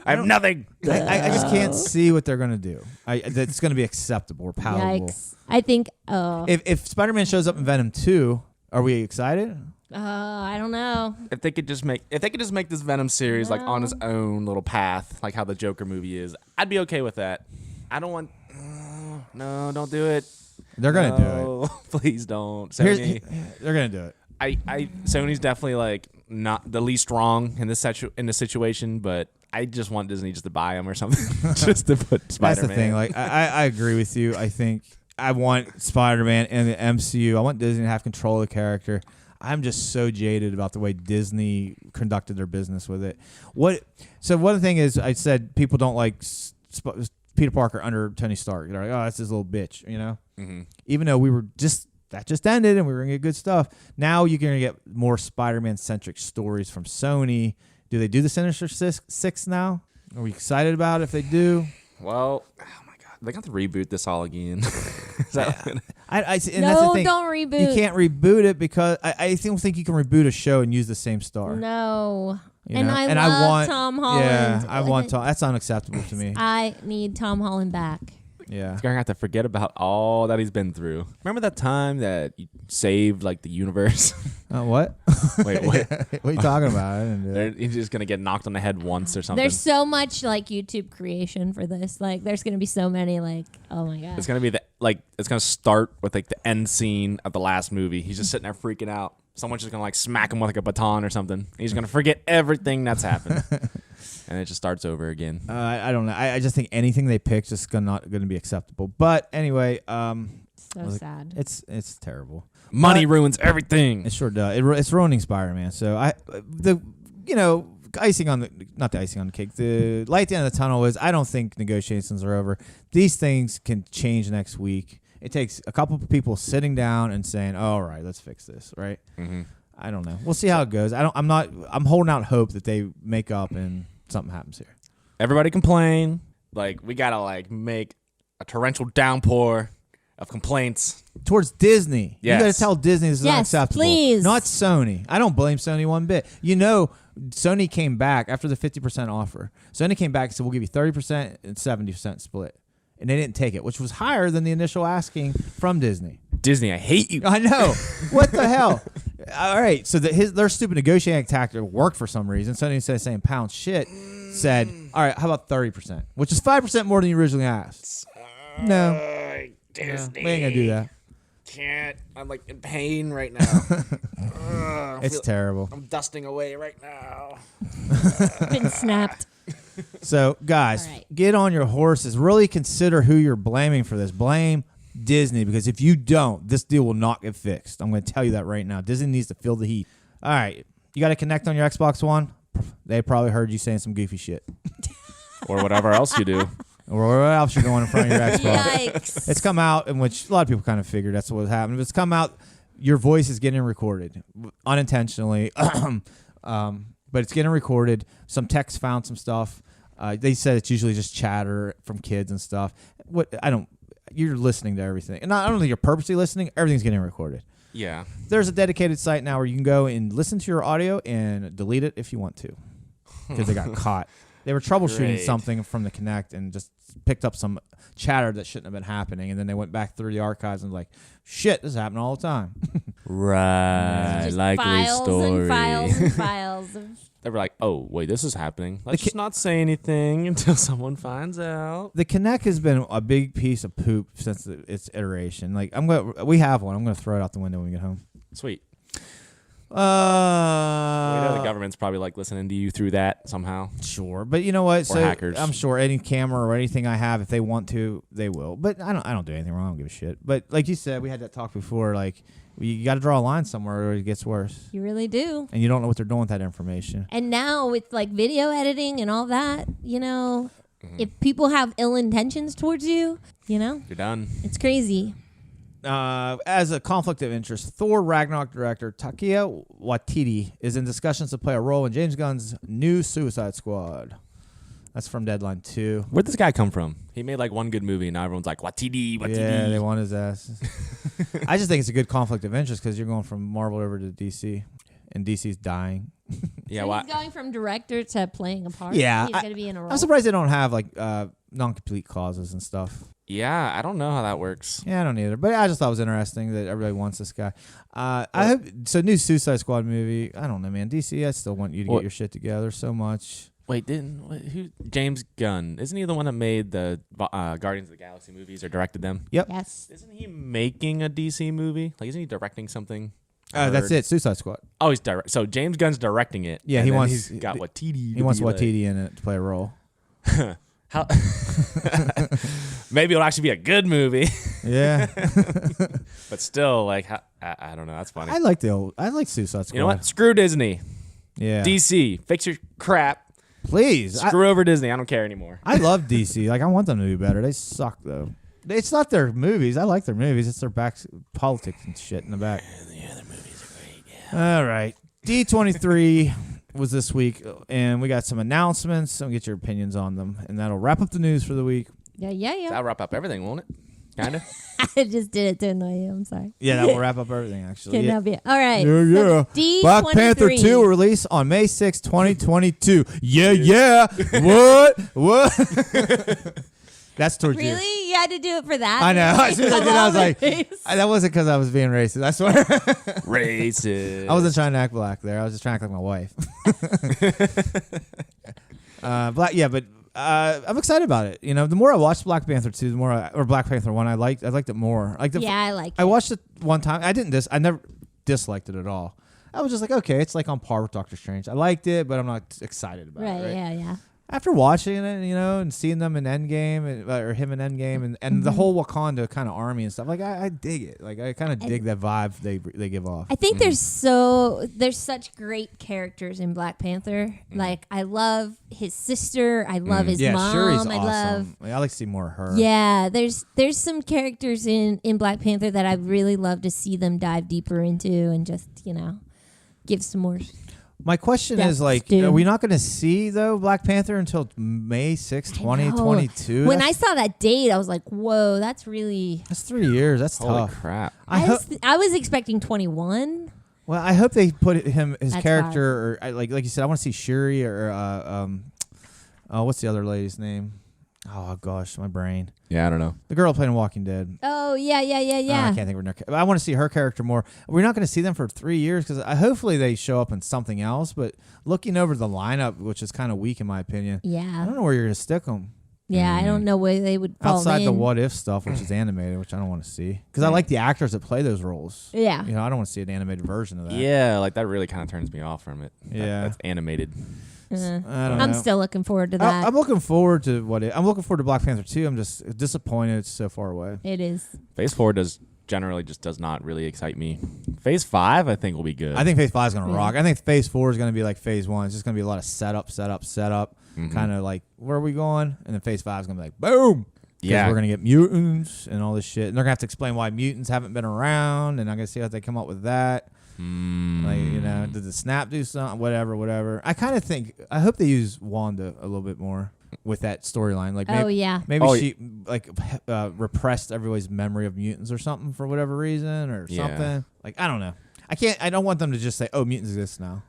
I I have nothing. I just can't see what they're gonna do. That's gonna be acceptable or palatable. Yikes. I think. If Spider-Man shows up in Venom 2, are we excited? I don't know. If they could just make this Venom series like on its own little path, like how the Joker movie is, I'd be okay with that. I don't want. No, don't do it. They're gonna do it. Please don't. Sony. They're gonna do it. Sony's definitely like not the least wrong in this situation, but I just want Disney just to buy them or something, just to put Spider-Man. That's the thing. Like I agree with you. I think I want Spider-Man in the MCU. I want Disney to have control of the character. I'm just so jaded about the way Disney conducted their business with it. So one thing is, I said people don't like Peter Parker under Tony Stark. They're like, oh, that's his little bitch, you know? Mm-hmm. Even though that just ended and we were going to get good stuff. Now you're going to get more Spider-Man-centric stories from Sony. Do they do the Sinister Six now? Are we excited about it if they do? Well, oh my God. They got to reboot this all again. Don't reboot. You can't reboot it because I don't think you can reboot a show and use the same star. No. You know? I love Tom Holland. Yeah, I want Tom. That's unacceptable to me. I need Tom Holland back. Yeah. He's going to have to forget about all that he's been through. Remember that time that you saved like the universe? What? Wait. What are you talking about? He's just going to get knocked on the head once or something. There's so much like YouTube creation for this. Like there's going to be so many like, oh my God. It's going to be it's going to start with like the end scene of the last movie. He's just sitting there freaking out. Someone's just going to like smack him with like a baton or something. He's going to forget everything that's happened. And it just starts over again. I don't know. I just think anything they pick is just not going to be acceptable. But anyway, so sad. It's terrible. Money ruins everything. It sure does. It's ruining Spider-Man. So icing on not the icing on the cake. The light at the end of the tunnel is I don't think negotiations are over. These things can change next week. It takes a couple of people sitting down and saying, oh, all right, let's fix this, right? Mm-hmm. I don't know. We'll see how it goes. I'm holding out hope that they make up and something happens here. Everybody complain. Like, we got to like make a torrential downpour of complaints. Towards Disney. Yes. You got to tell Disney this is unacceptable. Please. Not Sony. I don't blame Sony one bit. You know, Sony came back after the 50% offer. Sony came back and said, we'll give you 30% and 70% split. And they didn't take it, which was higher than the initial asking from Disney. Disney, I hate you. I know. What the hell? All right. So their stupid negotiating tactic worked for some reason. Sony, instead of saying pound shit, said, all right, how about 30%? Which is 5% more than you originally asked. No. Disney. We ain't going to do that. Can't. I'm like in pain right now. It's terrible. I'm dusting away right now. Been snapped. So, guys, get on your horses. Really consider who you're blaming for this. Blame Disney, because if you don't, this deal will not get fixed. I'm going to tell you that right now. Disney needs to feel the heat. All right. You got to Kinect on your Xbox One? They probably heard you saying some goofy shit. Or whatever else you do. Or whatever else you're going in front of your Xbox. Yikes. It's come out, in which a lot of people kind of figured that's what was happening. If it's come out, your voice is getting recorded unintentionally. But it's getting recorded. Some techs found some stuff. They said it's usually just chatter from kids and stuff. You're listening to everything. And I don't think you're purposely listening. Everything's getting recorded. Yeah. There's a dedicated site now where you can go and listen to your audio and delete it if you want to. Because they got caught. They were troubleshooting something from the Kinect and just picked up some chatter that shouldn't have been happening. And then they went back through the archives and was like, shit, this is happening all the time. Right. Just likely files story. And files and files. They were like, oh, wait, this is happening. Let's just not say anything until someone finds out. The Kinect has been a big piece of poop since its iteration. Like, we have one. I'm going to throw it out the window when we get home. Sweet. We know the government's probably like listening to you through that somehow. Sure, but you know what? Or hackers. I'm sure any camera or anything I have, if they want to, they will. But I don't do anything wrong. I don't give a shit. But like you said, we had that talk before. Like, you got to draw a line somewhere or it gets worse. You really do. And you don't know what they're doing with that information. And now with like video editing and all that, if people have ill intentions towards you, you're done. It's crazy. As a conflict of interest, Thor Ragnarok director Taika Waititi is in discussions to play a role in James Gunn's new Suicide Squad. That's from Deadline 2. Where'd this guy come from? He made like one good movie, and now everyone's like, Waititi. Yeah, they want his ass. I just think it's a good conflict of interest because you're going from Marvel over to DC. and DC's dying. Yeah, So he's going from director to playing a part. Yeah, He's going to be in a role. I'm surprised they don't have like non-complete clauses and stuff. yeah, I don't know how that works. Yeah, I don't either. But I just thought it was interesting that everybody wants this guy. I hope so. New Suicide Squad movie. I don't know, man. DC, I still want you to get your shit together so much. Wait, who? James Gunn, isn't he the one that made the Guardians of the Galaxy movies or directed them? Yep. Yes. Isn't he making a DC movie? Like, isn't he directing something? That's it. Suicide Squad. Oh, he's direct. So James Gunn's directing it. Yeah, and he then wants. He's got Waititi. He wants Waititi in it to play a role. How? Maybe it'll actually be a good movie, Yeah. but still, like, I don't know. That's funny. I like Suicide Squad. You know what? Screw Disney. Yeah. DC, fix your crap. Please. Screw over Disney. I don't care anymore. I love DC. Like, I want them to be better. They suck though. It's not their movies. I like their movies. It's their back politics and shit in the back. The other movies are great. Yeah. All right. D23 was this week, and we got some announcements. So get your opinions on them, and that'll wrap up the news for the week. Yeah. That'll wrap up everything, won't it? Kind of. I just did it to annoy you. I'm sorry. Yeah, that will wrap up everything, actually. Couldn't Yeah. help you. All right. Yeah. So D23. Black Panther 2 will release on May 6, 2022. Yeah. What? That's towards you. Really? You had to do it for that? I know. As soon as I did, I was like, Face. that wasn't because I was being racist. I swear. Racist. I wasn't trying to act black there. I was just trying to act like my wife. But I'm excited about it. You know, the more I watched Black Panther 2, the more or Black Panther 1, I liked it more. Like I like it. I watched it one time. I never disliked it at all. I was just like, okay, it's like on par with Doctor Strange. I liked it, but I'm not excited about it. Right? Yeah. After watching it, you know, and seeing them in Endgame, or him in Endgame, and the whole Wakanda kind of army and stuff, like I dig it. Like I kind of dig that vibe they give off. I think there's such great charters in Black Panther. Like I love his sister. I love his mom. Shuri's I awesome. I like to see more of her. Yeah, there's some characters in Black Panther that I really love to see them dive deeper into and just give some more. My question is, like, are we not going to see, though, Black Panther until May 6, 2022? When I saw that date, I was like, whoa, that's 3 years. That's Holy tough. crap. I was expecting 21. Well, I hope they put his That's character, or like you said, I want to see Shuri, or what's the other lady's name? Oh, gosh, my brain. Yeah, I don't know. The girl playing Walking Dead. Oh, yeah. I can't think of her. I want to see her character more. We're not going to see them for 3 years because hopefully they show up in something else. But looking over the lineup, which is kind of weak in my opinion, Yeah. I don't know where you're going to stick them. Yeah, I don't know where they would fall Outside in. the what if stuff, which is animated, which I don't want to see because I like the actors that play those roles. Yeah. You know, I don't want to see an animated version of that. Yeah, like that really kind of turns me off from it. Yeah. That's animated. I don't I'm know. still looking forward to that. I'm looking forward to I'm looking forward to Black Panther 2. I'm just disappointed it's so far away. It is. Phase 4 does not really excite me. Phase 5, I think, will be good. I think Phase 5 is going to rock. I think Phase 4 is going to be like Phase 1. It's just going to be a lot of setup. Kind of like, where are we going? And then Phase 5 is going to be like, boom. Yeah. We're going to get mutants and all this shit. And they're going to have to explain why mutants haven't been around. And I'm going to see how they come up with that. Like, you know, did the snap do something? Whatever. I hope they use Wanda a little bit more with that storyline. Like, maybe she like repressed everybody's memory of mutants or something for whatever reason or something. Like, I don't know. I don't want them to just say, "Oh, mutants exist now."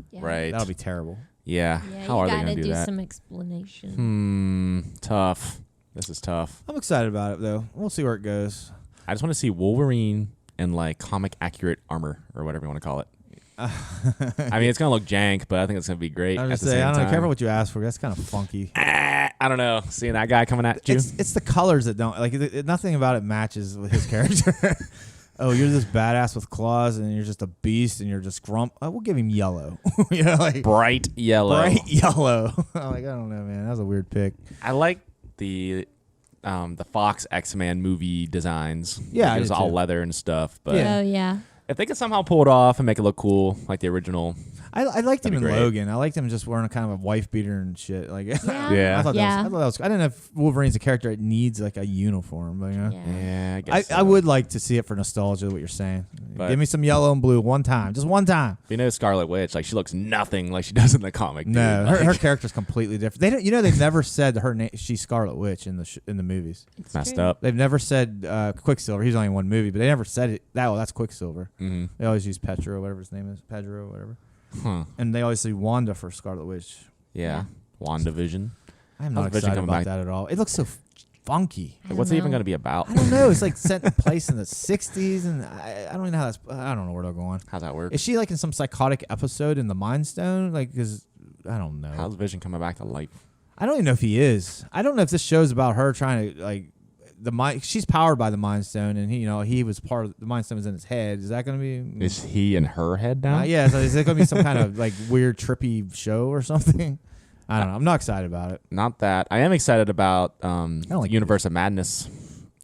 Yeah. Right. That'll be terrible. Yeah. How are they going to do that? Some explanation. Tough. This is tough. I'm excited about it though. We'll see where it goes. I just want to see Wolverine in like comic accurate armor or whatever you want to call it. I mean, it's gonna look jank, but I think it's gonna be great. I don't care what you ask for. That's kind of funky. I don't know. Seeing that guy coming at you, it's the colors that don't like. Nothing about it matches with his character. Oh, you're this badass with claws, and you're just a beast, and you're just grump. We'll give him yellow. You know, like bright yellow. Bright yellow. I don't know, man. That was a weird pick. I like the Fox X-Men movie designs. Yeah, like it was all leather and stuff. But if they could somehow pull it off and make it look cool like the original, I liked him in Logan. I liked him just wearing a kind of a wife beater and shit. Like, Yeah. Yeah. I thought that was. I don't know if Wolverine's a character that needs like a uniform, but you know. Yeah, I guess I would like to see it for nostalgia. What you're saying? But give me some yellow and blue one time, just one time. You know, Scarlet Witch, like she looks nothing like she does in the comic. Dude. No, Like, her character's completely different. They don't. You know, they've never said her name. She's Scarlet Witch in the movies. it's messed up. They've never said Quicksilver. He's only in one movie, but they never said it. That's Quicksilver. Mm-hmm. They always use Petro, whatever his name is, Pedro, whatever. Huh. And they always say Wanda for Scarlet Witch. Yeah. WandaVision. I'm not How's Vision excited coming about back? that at all. It looks so funky. Like, what's it even know. going to be about? I don't know. It's like set in place in the 60s, and I don't even know how that's. I don't know where they're going. How's that work? Is she like in some psychotic episode in the Mind Stone? Like, because I don't know. How's Vision coming back to life? I don't even know if he is. I don't know if this show's about her trying to like the mind. She's powered by the Mind Stone, and he was part of the Mind Stone was in his head. Is that going to be? Is he in her head now? Yeah. So is it going to be some kind of like weird trippy show or something? I don't know. I'm not excited about it. Not that. I am excited about like Universe of Madness.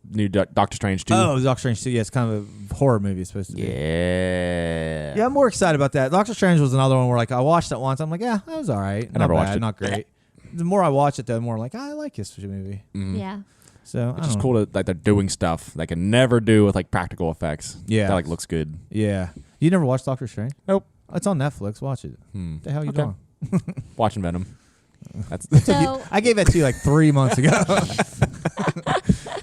New Doctor Strange 2. Oh, Doctor Strange 2. Yeah, it's kind of a horror movie. It's supposed to be. Yeah. Yeah, I'm more excited about that. Doctor Strange was another one where like I watched that once. I'm like, yeah, that was all right. never Not watched bad, it. Not great. The more I watch it, the more like I like this movie. Yeah. So It's just cool that like they're doing stuff they can never do with like practical effects. Yeah. That like looks good. Yeah. You never watched Doctor Strange? Nope. It's on Netflix. Watch it. What the hell you doing? Watching Venom. That's So I gave that to you like 3 months ago.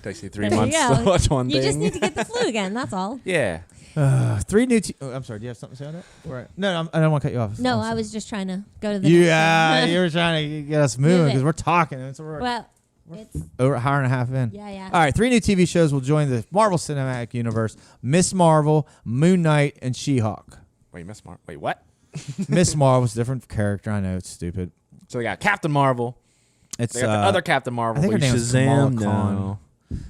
takes you 3 there you months go. to watch one You thing. just need to get the flu again. That's all. Yeah. 3 new. I'm sorry. Do you have something to say on that? Right. No, I don't want to cut you off. No, I was just trying to go to the next Yeah, one. you were trying to get us moving Move it. because we're talking. And Well, it's over an hour and a half in. yeah. All right, 3 new TV shows will join the Marvel Cinematic Universe: Miss Marvel, Moon Knight, and She-Hulk. Wait, Miss Marvel. Wait, what? Miss Marvel's a different character. I know it's stupid. So they got Captain Marvel. It's They got the other Captain Marvel. I think her but name is Shazam Kamala Khan. now.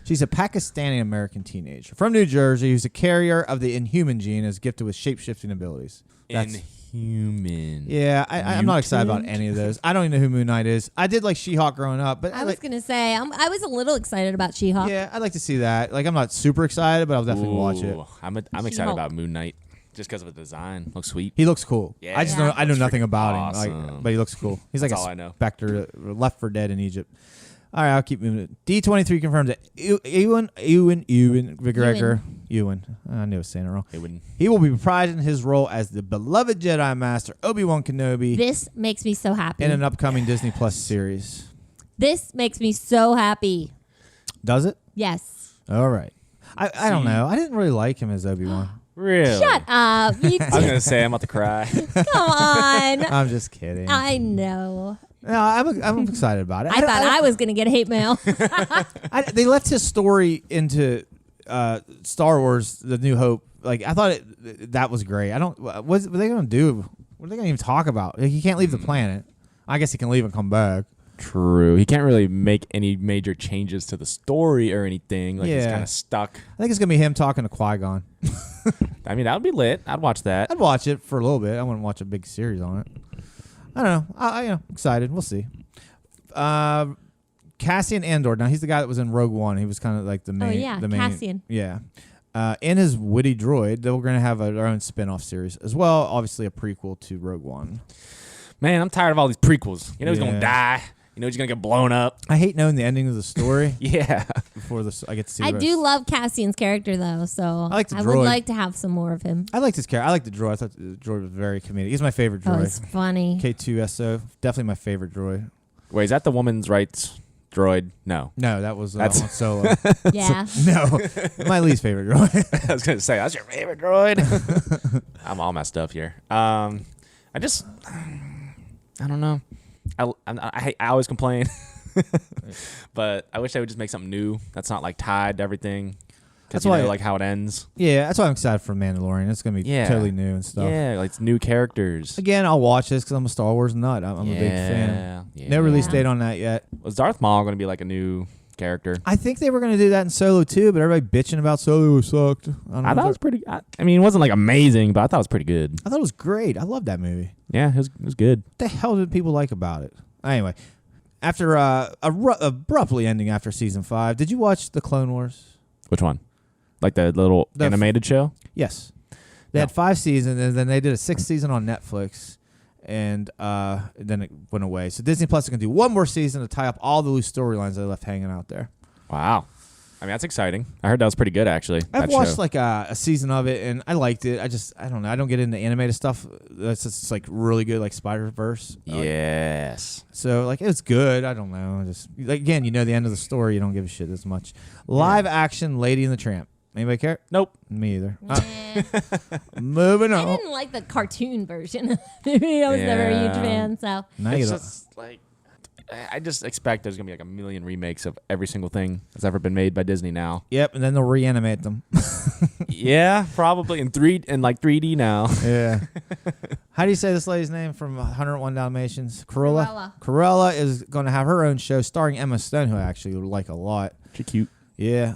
She's a Pakistani American teenager from New Jersey who's a carrier of the Inhuman gene and is gifted with shape-shifting abilities. Inhuman. Yeah, I'm not excited about Mutant? any of those. I don't even know who Moon Knight is. I did like She-Hulk growing up, but I was gonna say I was a little excited about She-Hulk. yeah, I'd like to see that. Like, I'm not super excited, but I'll definitely watch it. Ooh, I'm excited She-Hulk. about Moon Knight just because of the design. Looks sweet. He looks cool. Yeah. I just Yeah. know I know Looks nothing freaking about him, awesome. but he looks cool. He's like That's a all I know. Spectre, Left 4 Dead in Egypt. All right, I'll keep moving. D23 confirmed that Ewan McGregor. Ewan. I knew I was saying it wrong. It wouldn't. He will be reprising his role as the beloved Jedi Master Obi-Wan Kenobi This makes me so happy. in an upcoming Disney Plus series. This makes me so happy. Does it? Yes. All right. I don't know. I didn't really like him as Obi-Wan. Really? Shut up. You I was going to say I'm about to cry. come on. I'm just kidding. I know. No, I'm excited about it. I thought I was going to get hate mail. They left his story into Star Wars: The New Hope. Like, I thought that was great. I don't. What are they going to do? What are they going to even talk about? Like, he can't leave the planet. I guess he can leave and come back. True. He can't really make any major changes to the story or anything. Like, he's Yeah. kind of stuck. I think it's going to be him talking to Qui-Gon. I mean, that would be lit. I'd watch that. I'd watch it for a little bit. I wouldn't watch a big series on it. I don't know. I'm excited. We'll see. Cassian Andor. Now, he's the guy that was in Rogue One. He was kind of like the main. yeah, the main, Cassian. Yeah. In his witty droid, they were going to have their own spin-off series as well. Obviously, a prequel to Rogue One. Man, I'm tired of all these prequels. You know he's going Yeah. to die. You know he's going to get blown up. I hate knowing the ending of the story Yeah. before I get to see. I the do rest. love Cassian's character, though, so I like the would droid. like to have some more of him. I liked his character. I liked the droid. I thought the droid was very comedic. He's my favorite Oh, droid. it's funny. K2SO, definitely my favorite droid. Wait, is that the woman's rights droid? No. No, that was That's- Han Solo. Yeah. No, my least favorite droid. I was going to say, that's your favorite droid? I'm all messed up here. I don't know. I always complain. But I wish they would just make something new that's not like tied to everything. That's Because you why- know like how it ends. Yeah, that's why I'm excited for Mandalorian. It's gonna be Yeah. totally new and stuff. Yeah, like it's new characters. Again, I'll watch this because I'm a Star Wars nut. I'm a big fan. Yeah. No release Yeah. date on that yet. Was Darth Maul going to be like a new character? I think they were gonna do that in Solo too, but everybody bitching about Solo sucked. I thought it was pretty. I mean, it wasn't like amazing, but I thought it was pretty good. I thought it was great. I love that movie. Yeah, it was good. What the hell did people like about it? Anyway, after abruptly ending after season 5, did you watch the Clone Wars? Which one? Like the little The animated show? Yes. They No. had 5 seasons, and then they did a 6th season on Netflix, and then it went away. So Disney Plus is going to do one more season to tie up all the loose storylines they left hanging out there. Wow. I mean, that's exciting. I heard that was pretty good, actually. I've that watched show. like a season of it, and I liked it. I don't know. I don't get into animated stuff. That's just like really good, like Spider-Verse. Yes. So like it was good. I don't know. Just like, again, you know the end of the story. You don't give a shit as much. Live action Lady and the Tramp. Anybody care? Nope. Me either. Nah. Moving on. I didn't like the cartoon version of the movie. I was never a huge Yeah. fan. So Now you It's don't- just like I just expect there's gonna be like a million remakes of every single thing that's ever been made by Disney now. Yep, and then they'll reanimate them. Yeah, probably in 3D now. Yeah. How do you say this lady's name from 101 Dalmatians? Cruella. Cruella is going to have her own show starring Emma Stone, who I actually like a lot. She's cute. Yeah.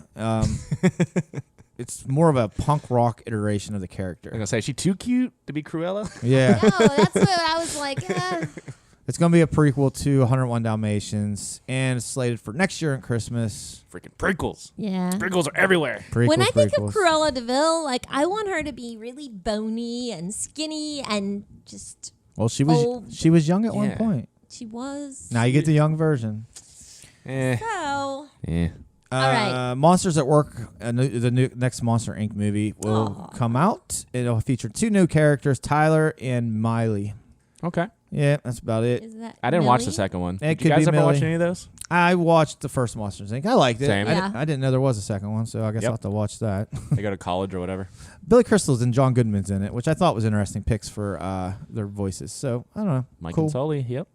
It's more of a punk rock iteration of the I'm character. gonna say, is she too cute to be Cruella? Yeah. no, that's what I was like. It's going to be a prequel to 101 Dalmatians, and it's slated for next year on Christmas. Freaking prequels. Yeah. Prequels are everywhere. Prequels, When I think prequels. of Cruella DeVille, like I want her to be really bony and skinny and just Well, she old. was young at one Yeah. point. she was. Now you get the young version. So Yeah. All right. Monsters at Work, the new next Monster Inc. movie will come out. It'll feature 2 new characters, Tyler and Miley. Okay. Yeah, that's about it. is that I didn't watch the Millie? second one. It Did could you guys be ever watch Millie. any of those? I watched the first Monsters Inc. I liked it. Same. Yeah. I didn't know there was a second one, so I guess Yep. I'll have to watch that. They go to college or whatever. Billy Crystal's and John Goodman's in it, which I thought was interesting picks for their voices. So, I don't know. Mike cool. and Sully. Yep.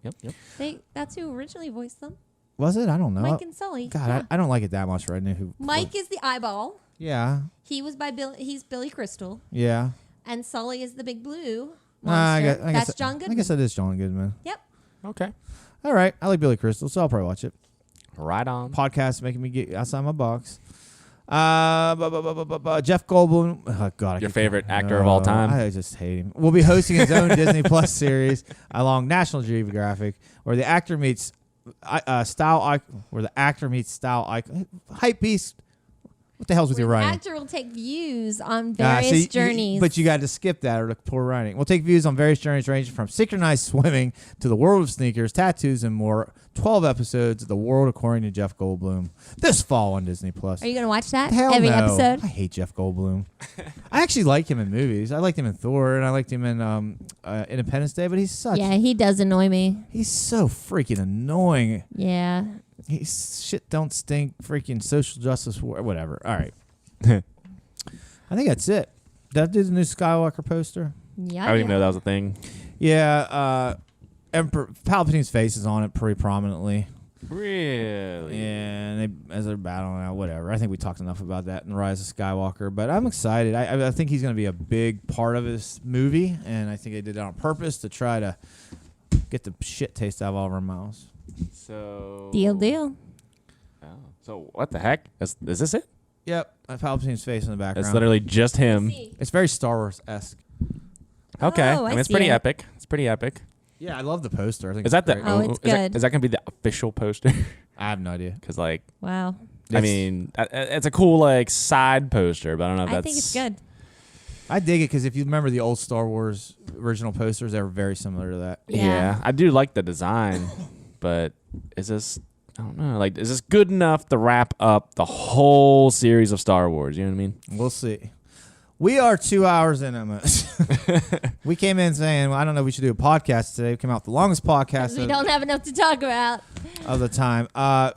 That's who originally voiced them. Was it? I don't know. Mike and Sully. God, Yeah. I don't like it that much right now. Who? Mike is the eyeball. Yeah. He was by Bill. He's Billy Crystal, Yeah. and Sully is the big blue I monster. guess That's John Goodman. I guess that is John Goodman. Yep. Okay. All right. I like Billy Crystal, so I'll probably watch it. Right on. Podcast making me get outside my box. Jeff Goldblum. Oh, God, Your favorite actor of all time? I just hate him. Will be hosting his own Disney Plus series along National Geographic, where the actor meets style icon. Where the actor meets style icon. Hype beast. What the hell's with your Where the writing? actor will take views on Ah, various see, journeys. but you got to skip that or the poor writing. We'll take views on various journeys ranging from synchronized swimming to the world of sneakers, tattoos, and more. 12 episodes of The World According to Jeff Goldblum this fall on Disney Plus. Are you going to watch that? Hell Every no. episode? I hate Jeff Goldblum. I actually like him in movies. I liked him in Thor, and I liked him in Independence Day. But he's He does annoy me. he's so freaking annoying. Yeah. He's shit don't stink. Freaking social justice war, whatever. All right. I think that's it. Did I do the new Skywalker poster? Yeah. I don't even know that was a thing. Yeah. Emperor Palpatine's face is on it pretty prominently. Really? Yeah, and as they're battling out, whatever. I think we talked enough about that in Rise of Skywalker, but I'm excited. I think he's going to be a big part of this movie, and I think they did it on purpose to try to get the shit taste out of all of our mouths. So. Deal. Oh. So what the heck? Is this it? Yep, Palpatine's face in the background. It's literally just him. It's very Star Wars-esque. Okay. Oh, I I mean, it's see pretty it. epic. It's pretty epic. Yeah, I love the poster. I think Is that it's the? great. Oh, it's good. Is that gonna be the official poster? I have no idea. Because like, Wow. I mean, it's a cool like side poster, but I don't know if I that's. think it's good. I dig it because if you remember the old Star Wars original posters, they were very similar to that. Yeah. I do like the design, but is this? I don't know. Like, is this good enough to wrap up the whole series of Star Wars? You know what I mean? We'll see. We are 2 hours in almost. We came in saying, well, I don't know if we should do a podcast today. We came out with the longest podcast We don't have enough to talk about. of the time.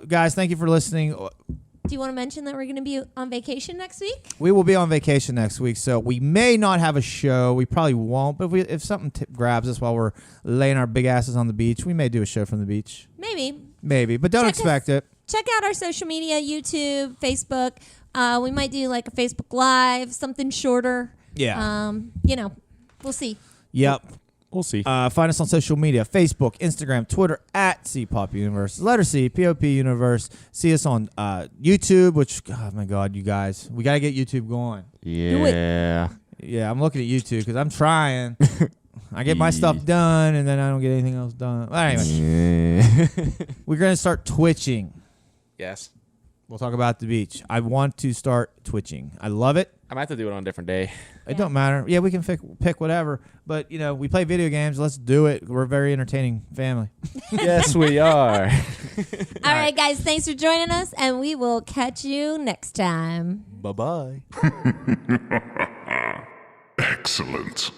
Guys, thank you for listening. Do you want to mention that we're going to be on vacation next week? We will be on vacation next week, so we may not have a show. We probably won't, but if something grabs us while we're laying our big asses on the beach, we may do a show from the beach. Maybe. But don't Check expect it. Check out our social media, YouTube, Facebook. We might do like a Facebook Live, something shorter. Yeah. We'll see. Yep. We'll see. Find us on social media, Facebook, Instagram, Twitter, at CPOP Universe. Letter C, POP Universe. See us on YouTube, which, oh my God, you guys. We got to get YouTube going. Yeah. Yeah, I'm looking at YouTube because I'm trying. I get my stuff done, and then I don't get anything else done. But anyway, we're going to start twitching. Yes. We'll talk about the beach. I want to start twitching. I love it. I might have to do it on a different day. It don't matter. Yeah, we can pick whatever. But, we play video games. Let's do it. We're a very entertaining family. Yes, we are. All right, guys. Thanks for joining us, and we will catch you next time. Bye-bye. Excellent.